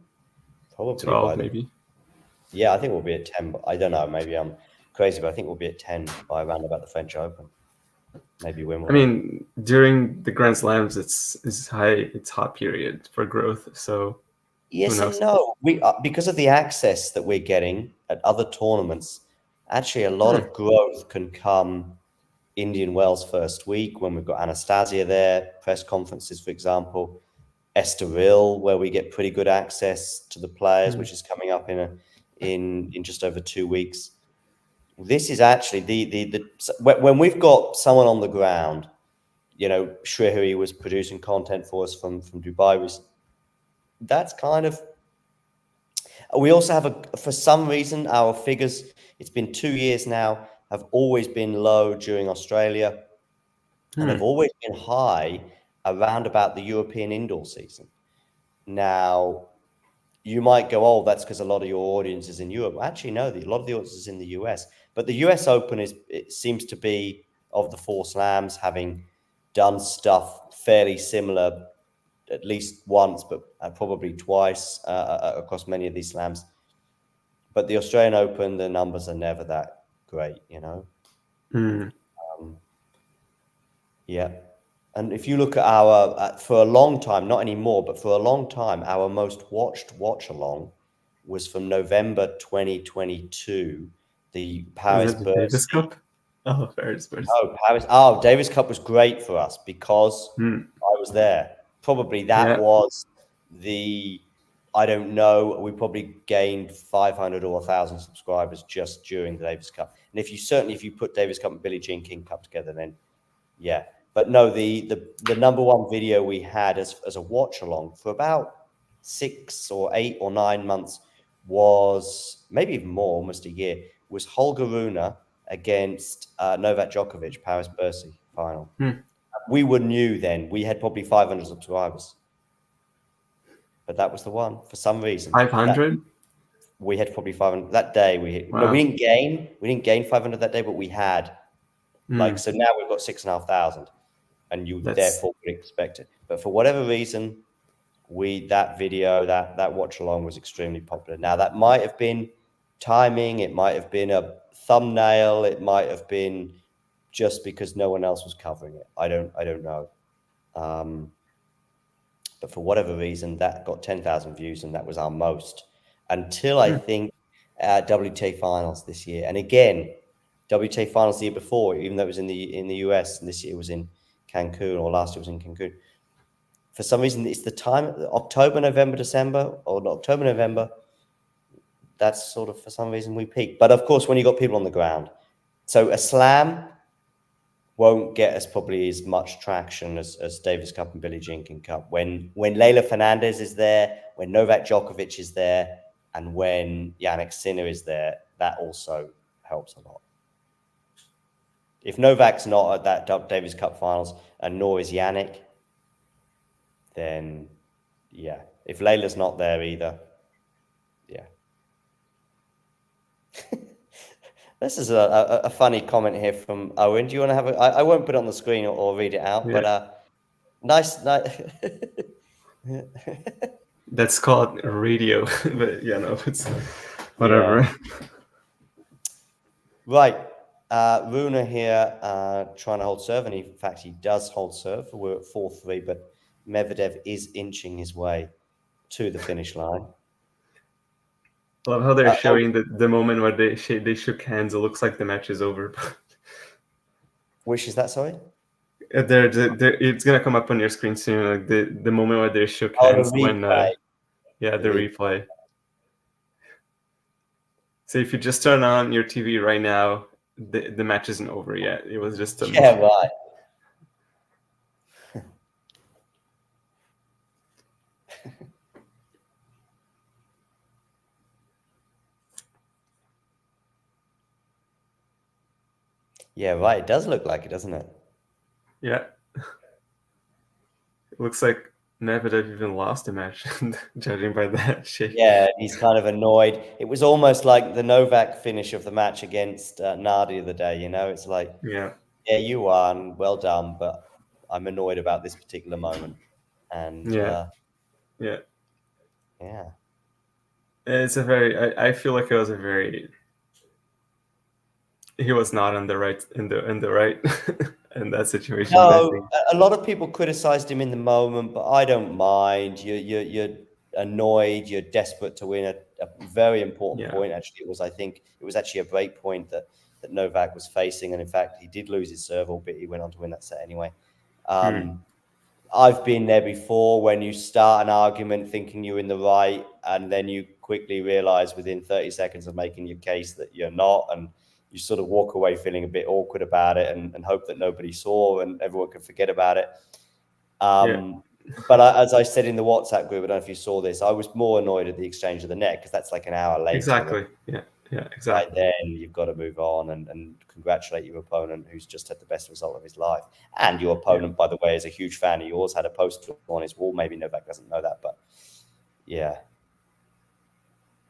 probably 12 maybe. Yeah, I think we'll be at 10. But I don't know. Maybe I'm crazy, but I think we'll be at 10 by around about the French Open. Maybe Wimbledon. I mean, during the Grand Slams, it's hot period for growth. So yes and no. We because of the access that we're getting at other tournaments. Actually, a lot of growth can come Indian Wells first week when we've got Anastasia there, press conferences, for example, Estoril, where we get pretty good access to the players, which is coming up in just over 2 weeks. This is actually when we've got someone on the ground, Shrihari was producing content for us from Dubai recently. That's kind of, we also have for some reason, our figures, it's been 2 years now, have always been low during Australia and have always been high around about the European indoor season. Now, you might go, oh, that's because a lot of your audience is in Europe. Actually, no, a lot of the audience is in the US. But the US Open it seems to be, of the 4 slams, having done stuff fairly similar at least once, but probably twice across many of these slams. But the Australian Open, the numbers are never that great, you know? Yeah. And if you look at our, for a long time, not anymore, but for a long time, our most watched watch along was from November 2022, the Paris Was that the Davis Bercy. Cup? Oh, Paris Bercy. Oh, Paris. Oh, Davis Cup was great for us because I was there. Probably that was I don't know, we probably gained 500 or 1,000 subscribers just during the Davis Cup. And if you put Davis Cup and Billie Jean King Cup together, then yeah. But no, the number one video we had as a watch along for about 6 or 8 or 9 months was, maybe even more, almost a year, was Holger Rune against Novak Djokovic, Paris Bercy final. We were new then. We had probably 500 subscribers. But that was the one for some reason. 500? We had probably 500 that day. Wow. No, we didn't gain 500 that day, but we had so now we've got 6,500, and you therefore would expect it. But for whatever reason, that video, that watch along was extremely popular. Now that might have been timing, it might have been a thumbnail, it might have been just because no one else was covering it. I don't know. But for whatever reason, that got 10,000 views, and that was our most until I think WTA finals this year. And again, WTA finals the year before, even though it was in the US, and this year was in Cancun, or last year was in Cancun. For some reason, it's the time, October, November, December, or October, November. That's sort of, for some reason, we peak. But of course, when you got people on the ground, so a slam won't get us probably as much traction as Davis Cup and Billie Jean King Cup. When Leylah Fernandez is there, when Novak Djokovic is there, and when Jannik Sinner is there, that also helps a lot. If Novak's not at that Davis Cup finals, and nor is Jannik, then yeah. If Leylah's not there either, yeah. This is a funny comment here from Owen. Do you want to have I won't put it on the screen or read it out, but nice. That's called radio, but yeah, no, it's whatever. Yeah. Right. Rune here trying to hold serve, and in fact he does hold serve. We're at 4-3, but Medvedev is inching his way to the finish line. I love how they're showing the moment where they shook hands. It looks like the match is over. Which is that, sorry? It's gonna come up on your screen soon. Like the moment where they shook hands when the replay. So if you just turn on your TV right now, the match isn't over yet. It was just right. Yeah, right. It does look like it, doesn't it? Yeah. It looks like Medvedev even lost a match, judging by that shape. Yeah, he's kind of annoyed. It was almost like the Novak finish of the match against Nadi the other day. You know, it's like, yeah, you won, well done, but I'm annoyed about this particular moment. And it's a very. I feel like it was a very. He was not in the right in that situation. No, a lot of people criticized him in the moment, but I don't mind. You're annoyed. You're desperate to win a very important point. Actually, I think it was actually a break point that Novak was facing, and in fact, he did lose his serve, albeit he went on to win that set anyway. I've been there before, when you start an argument thinking you're in the right, and then you quickly realize within 30 seconds of making your case that you're not, and you sort of walk away feeling a bit awkward about it, and hope that nobody saw and everyone could forget about it. But as I said in the WhatsApp group, I don't know if you saw this, I was more annoyed at the exchange of the net, because that's like an hour later. Exactly. Yeah, exactly. Right then, you've got to move on and congratulate your opponent, who's just had the best result of his life. And your opponent, by the way, is a huge fan of yours, had a poster on his wall. Maybe Novak doesn't know that, but yeah.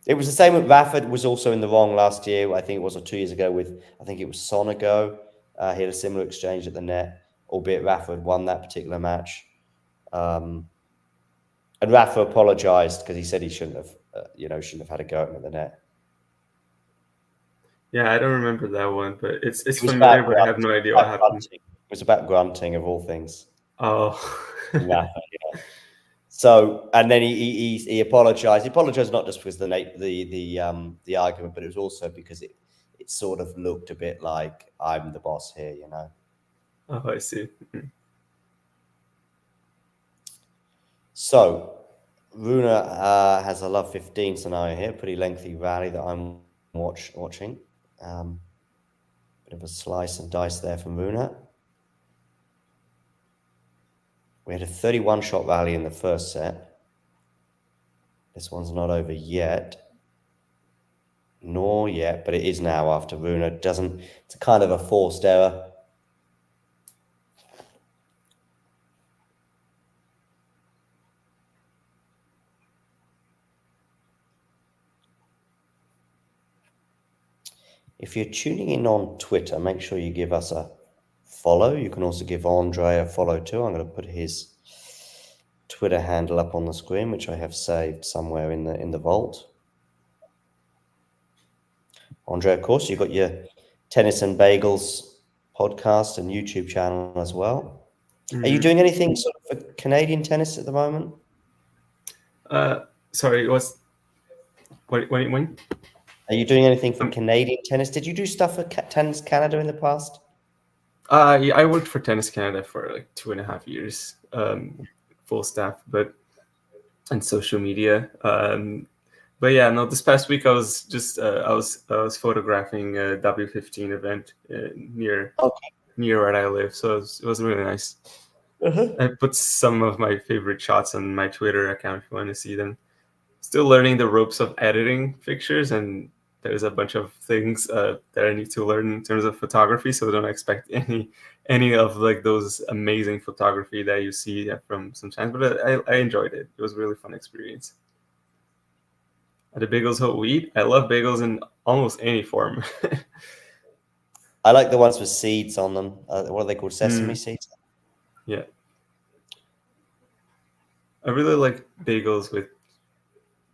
It was the same with Rafa. Was also in the wrong last year. I think it was, or 2 years ago with, I think it was Sonego. He had a similar exchange at the net, albeit Rafa had won that particular match. And Rafa apologized because he said he shouldn't have, shouldn't have had a go at him at the net. Yeah, I don't remember that one, but it's familiar, but I have no idea what happened. It was about grunting of all things. Oh. Rafa, yeah. So, and then he apologized. He apologized not just because the argument, but it was also because it sort of looked a bit like I'm the boss here, you know. Oh, I see. So, Rune has a love 15 scenario here, pretty lengthy rally that I'm watching. Bit of a slice and dice there from Rune. We had a 31 shot rally in the first set. This one's not over yet. Nor yet, but it is now after Rune doesn't. It's kind of a forced error. If you're tuning in on Twitter, make sure you give us a follow. You can also give Andre a follow too. I'm going to put his Twitter handle up on the screen, which I have saved somewhere in the vault. Andre, of course, you've got your Tennis and Bagels podcast and YouTube channel as well. Are you doing anything sort of for Canadian tennis at the moment? Sorry, when? Are you doing anything for Canadian tennis? Did you do stuff for Tennis Canada in the past? Yeah, I worked for Tennis Canada for like 2.5 years, full staff, and social media. But yeah, no. This past week I was just I was photographing a W15 event near where I live, so it was really nice. I put some of my favorite shots on my Twitter account if you want to see them. Still learning the ropes of editing pictures, and there's a bunch of things that I need to learn in terms of photography. So don't expect any of like those amazing photography that you see from sometimes. But I enjoyed it. It was a really fun experience. The bagels whole wheat. I love bagels in almost any form. I like the ones with seeds on them. What are they called? Sesame seeds? Yeah. I really like bagels with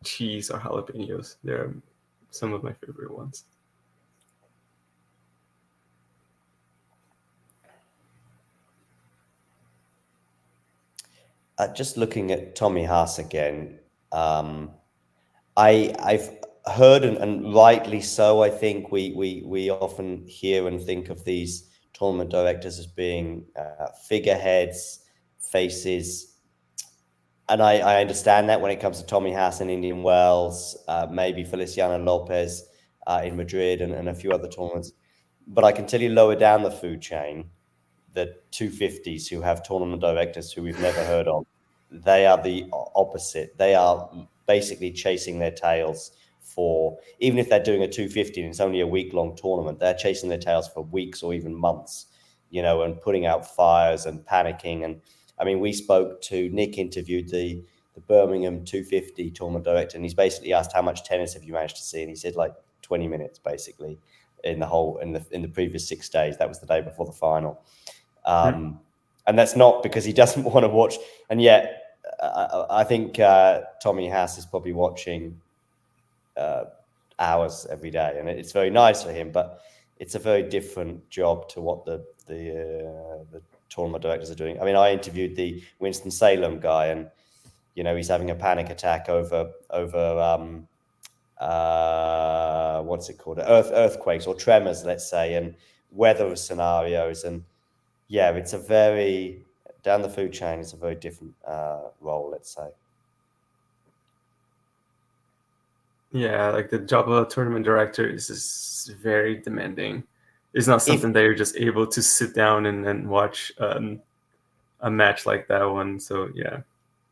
cheese or jalapenos. They're some of my favorite ones. Just looking at Tommy Haas again, I've heard, and rightly so, I think we often hear and think of these tournament directors as being figureheads, faces. And I understand that when it comes to Tommy Haas in Indian Wells, maybe Feliciano Lopez in Madrid and a few other tournaments. But I can tell you lower down the food chain, the 250s who have tournament directors who we've never heard of, they are the opposite. They are basically chasing their tails for, even if they're doing a 250 and it's only a week-long tournament, they're chasing their tails for weeks or even months, and putting out fires and panicking. And I mean, we spoke to Nick, interviewed the Birmingham 250 tournament director, and he's basically asked, how much tennis have you managed to see? And he said like 20 minutes basically in the previous 6 days. That was the day before the final. And that's not because he doesn't want to watch. And yet I think Tommy Haas is probably watching hours every day, and it's very nice for him, but it's a very different job to what the tournament directors are doing. I mean, I interviewed the Winston-Salem guy, and he's having a panic attack over what's it called, earthquakes or tremors, let's say, and weather scenarios. And yeah, it's a very, down the food chain, it's a very different role, let's say. Yeah, like the job of a tournament director is very demanding. It's not something that you're just able to sit down and watch a match like that one. So yeah.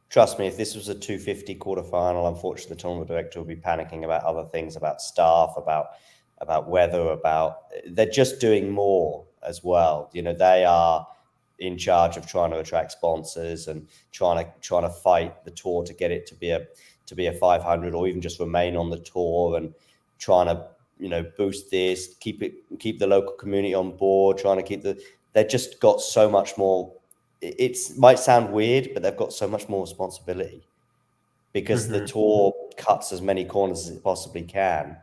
Trust me, if this was a 250 quarterfinal, unfortunately, the tournament director will be panicking about other things, about staff, about weather, they're just doing more as well. They are in charge of trying to attract sponsors and trying to fight the tour to get it to to be a 500 or even just remain on the tour and trying to, boost this, keep the local community on board, trying to keep they've just got so much more. It might sound weird, but they've got so much more responsibility because the tour cuts as many corners as it possibly can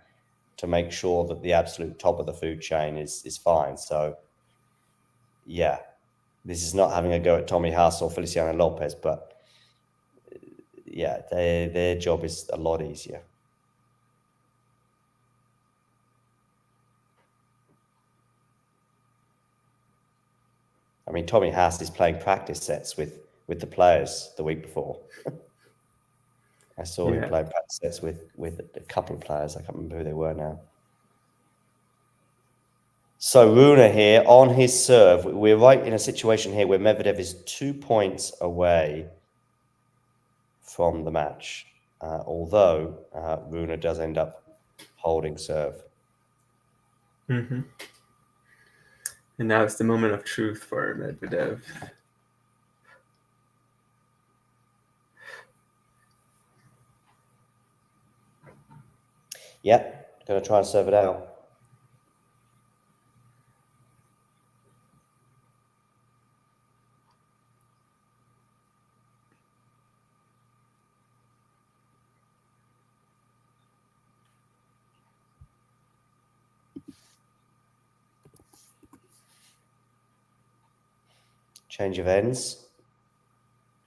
to make sure that the absolute top of the food chain is fine. So, yeah, this is not having a go at Tommy Haas or Feliciano Lopez, but yeah, their job is a lot easier. I mean, Tommy Haas is playing practice sets with the players the week before. I saw him playing practice sets with a couple of players. I can't remember who they were now. So Rune here on his serve. We're right in a situation here where Medvedev is 2 points away from the match, although Rune does end up holding serve. And now it's the moment of truth for Medvedev. Yep, going to try and serve it out. Change of ends.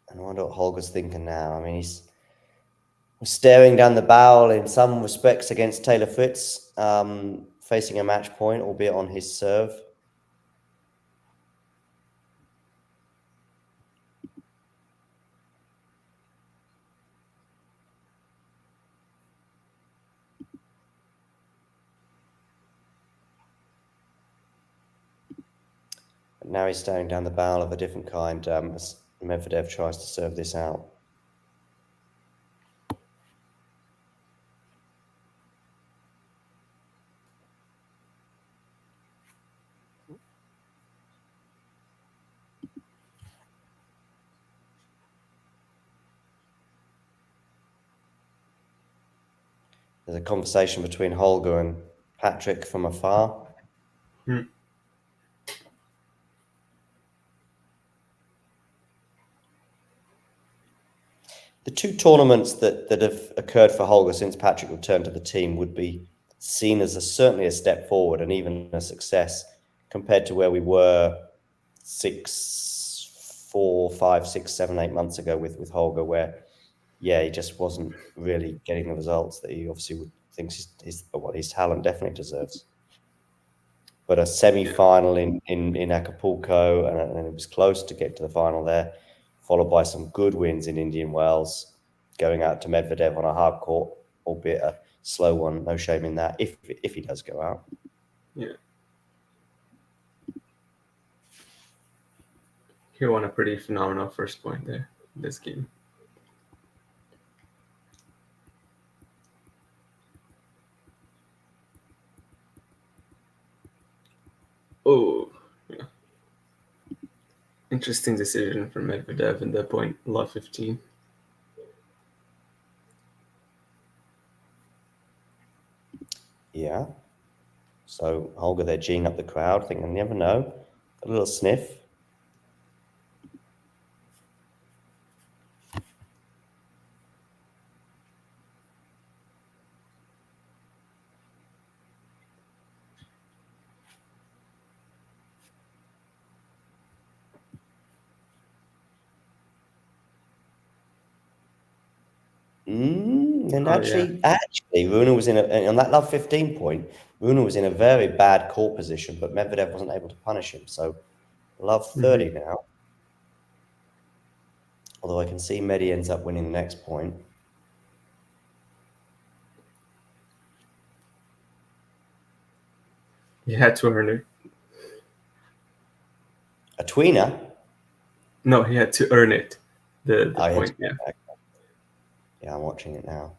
And I wonder what Holger's thinking now. I mean, he's staring down the barrel in some respects against Taylor Fritz, facing a match point, albeit on his serve. But now he's staring down the barrel of a different kind as Medvedev tries to serve this out. There's a conversation between Holger and Patrick from afar. The two tournaments that have occurred for Holger since Patrick returned to the team would be seen as certainly a step forward and even a success compared to where we were 4, 5, 6, 7, 8 months ago with Holger, where he just wasn't really getting the results that he obviously thinks his talent definitely deserves. But a semi-final in Acapulco, and it was close to get to the final there, followed by some good wins in Indian Wells, going out to Medvedev on a hard court, albeit a slow one. No shame in that, if he does go out. Yeah. He won a pretty phenomenal first point there in this game. Oh, yeah. Interesting decision for Medvedev in the point, lot 15. Yeah. So Holger, they're geeing up the crowd, thinking, you never know, a little sniff. And actually, Rune was on that love 15 point. Rune was in a very bad court position, but Medvedev wasn't able to punish him. So, love 30 now. Although I can see Medi ends up winning the next point. He had to earn it. A tweener? No, he had to earn it. The point, yeah. Yeah, I'm watching it now.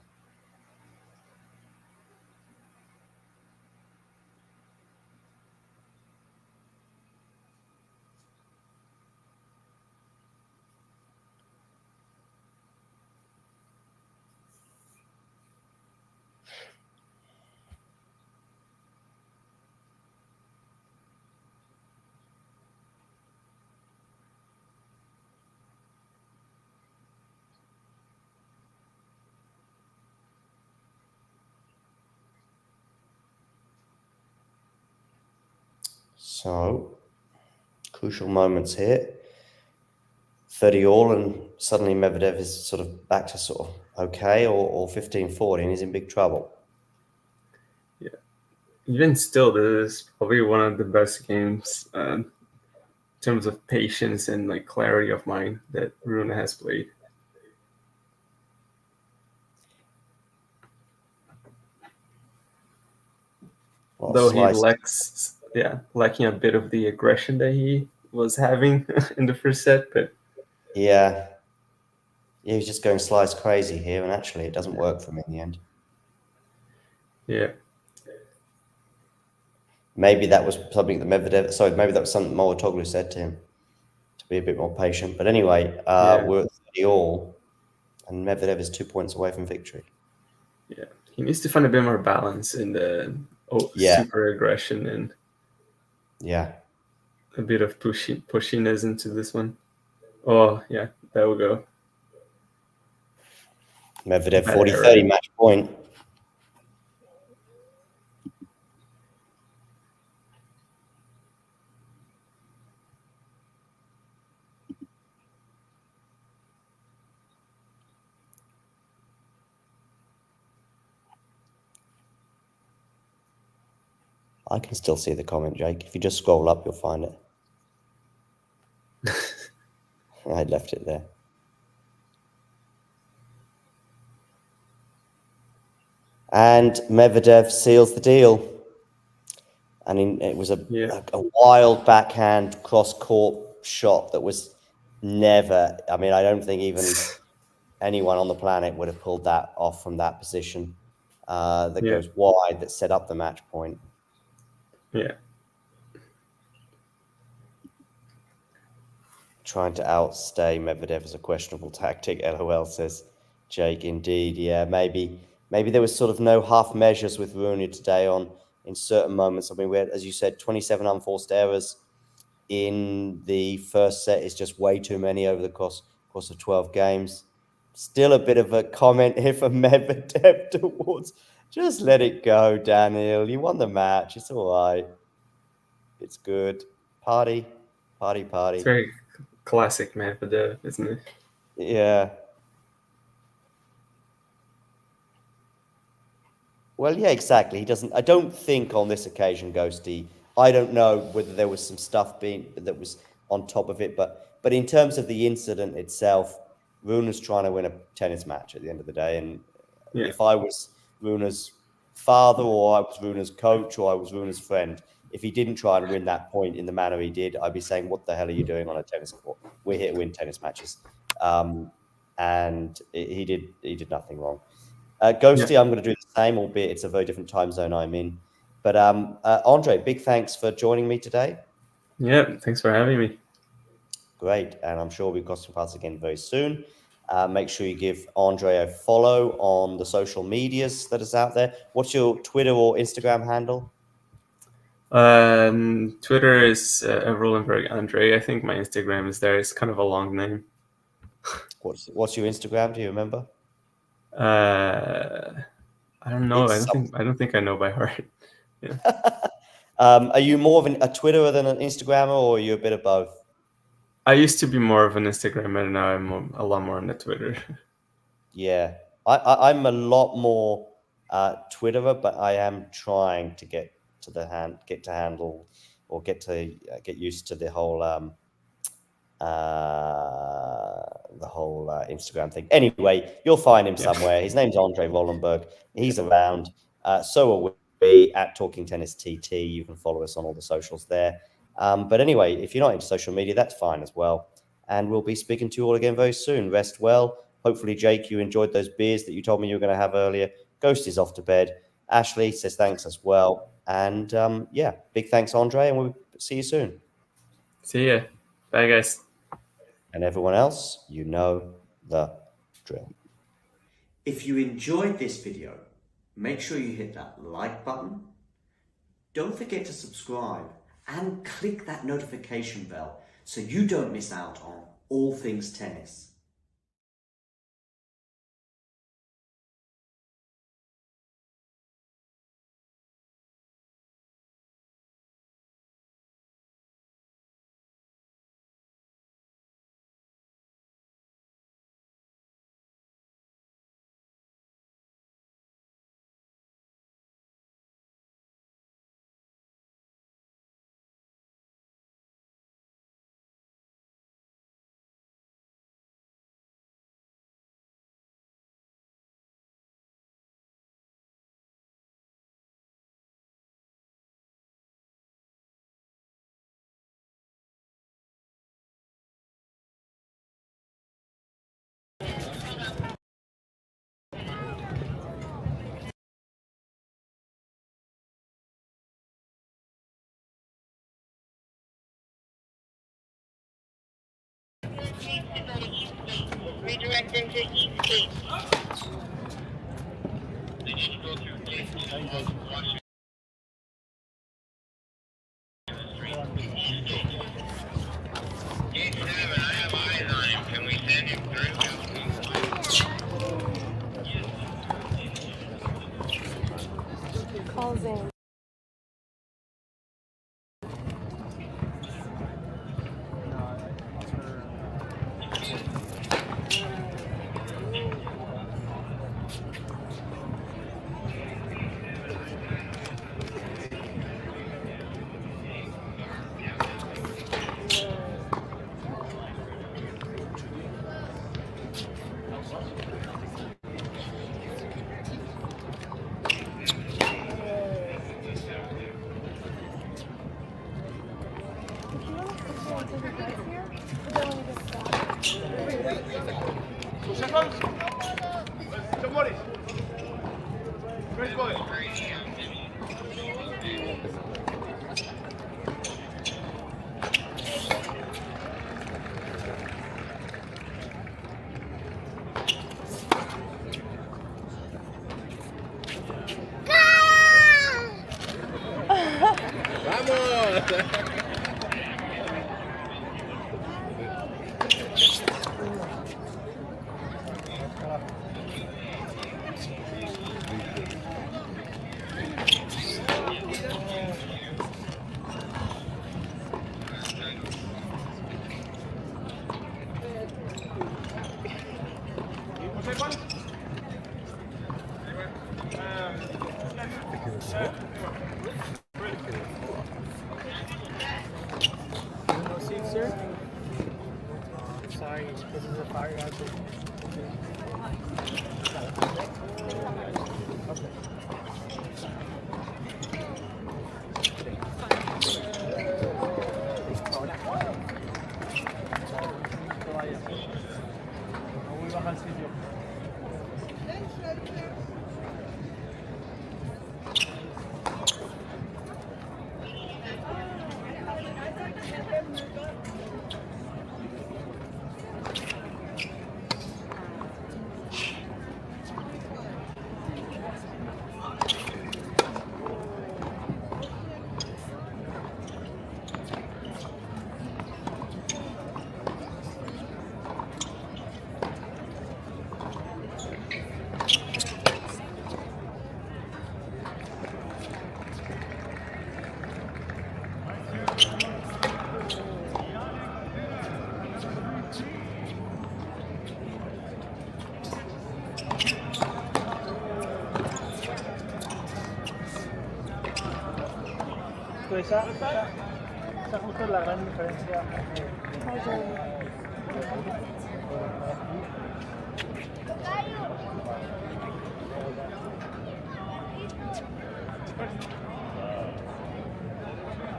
So, crucial moments here. 30 all, and suddenly Medvedev is sort of back to sort of okay, or 15-40, and he's in big trouble. Yeah. Even still, this is probably one of the best games in terms of patience and like clarity of mind that Rune has played. Well, Though he slice. lacking a bit of the aggression that he was having in the first set, but Yeah. He was just going slice crazy here, and actually it doesn't work for him in the end. yeah. Maybe that was something that maybe that was something Mouratoglou said to him, to be a bit more patient. But anyway, we're at 30 all, and Medvedev is 2 points away from victory. Yeah, he needs to find a bit more balance in the Yeah. super aggression and Yeah. a bit of pushiness into this one. Oh, yeah, that will go. Medvedev Bad 40-30 error. match point. I can still see the comment, Jake. If you just scroll up, you'll find it. I left it there. And Medvedev seals the deal. And it was a wild backhand cross-court shot that was never... I mean, I don't think even anyone on the planet would have pulled that off from that position that goes wide, that set up the match point. Yeah. Trying to outstay Medvedev is a questionable tactic, LOL, says Jake. Indeed, yeah, maybe there was sort of no half measures with Rune today in certain moments. I mean, we had, as you said, 27 unforced errors in the first set is just way too many over the course of 12 games. Still a bit of a comment here from Medvedev towards, just let it go, Daniil. You won the match. It's all right. It's good. Party. It's very classic Medvedev, isn't it? Yeah. Well, yeah, exactly. He doesn't. I don't think on this occasion, Ghosty. I don't know whether there was some stuff that was on top of it, but in terms of the incident itself, Rune's trying to win a tennis match at the end of the day. And if I was Rune's father, or I was Rune's coach, or I was Rune's friend, if he didn't try and win that point in the manner he did, I'd be saying, "What the hell are you doing on a tennis court? We're here to win tennis matches." And he did nothing wrong. Ghosty, I'm going to do the same, albeit it's a very different time zone I'm in. But Andre, big thanks for joining me today. Yeah, thanks for having me. Great, and I'm sure we'll cross paths again very soon. Make sure you give Andre a follow on the social medias that is out there. What's your Twitter or Instagram handle? Twitter is Rolenberg Andre. I think my Instagram is there. It's kind of a long name. What's your Instagram? Do you remember? I don't know. I don't think I know by heart. Yeah. Are you more of a Twitterer than an Instagrammer, or are you a bit of both? I used to be more of an Instagrammer, and now I'm a lot more on the Twitter. Yeah, I'm a lot more Twitterer, but I am trying to get used to the whole Instagram thing. Anyway, you'll find him somewhere. His name's Andre Rolenberg. He's around. So are we at Talking Tennis TT. You can follow us on all the socials there. But anyway, if you're not into social media, that's fine as well. And we'll be speaking to you all again very soon. Rest well. Hopefully, Jake, you enjoyed those beers that you told me you were going to have earlier. Ghost is off to bed. Ashley says thanks as well. And yeah, big thanks, Andre, and we'll see you soon. See ya. Bye, guys. And everyone else, you know the drill. If you enjoyed this video, make sure you hit that like button. Don't forget to subscribe and click that notification bell so you don't miss out on all things tennis. Calls in. Sorry, this is a fire hazard. Esa justo es la gran diferencia.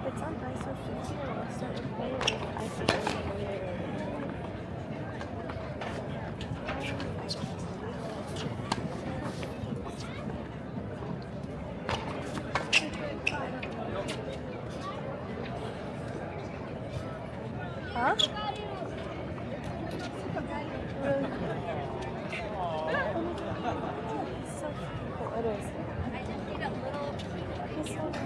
It's on ISO 50 or a certain player with ISO 50. Huh? Really? So cool. It is. He's so nice.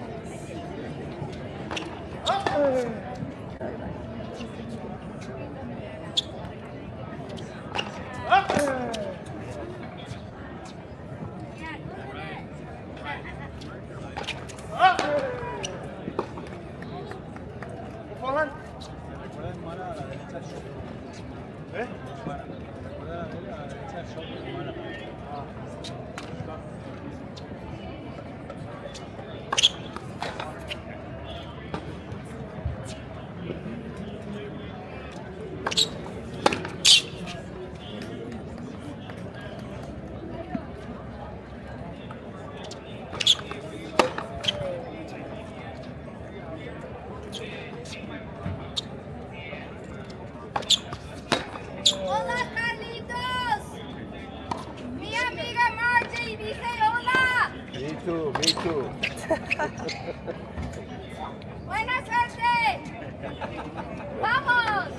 Hola, Carlitos. Mi amiga Margie dice hola. Me too, me too. Buena suerte. Vamos.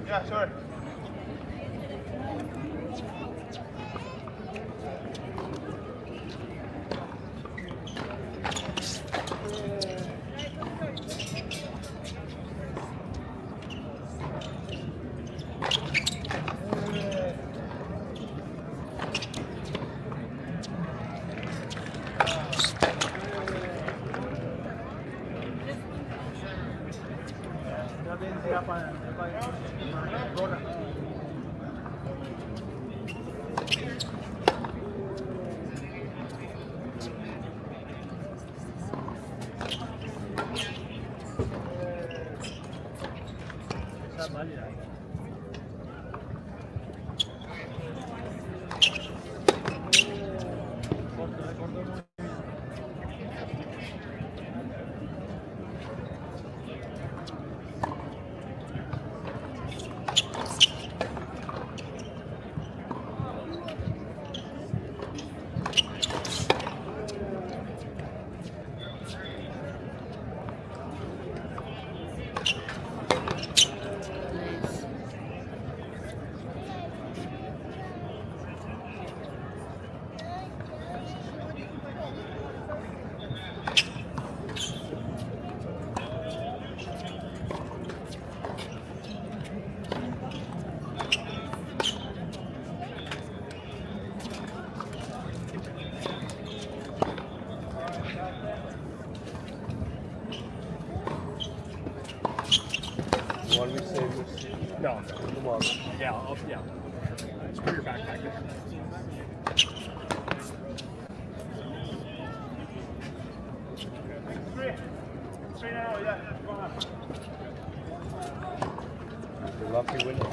Yeah, sorry. Want me to say this? No. Come on. Yeah, yeah. Just put your backpack in. Three now, yeah. Come on. You're lucky winner.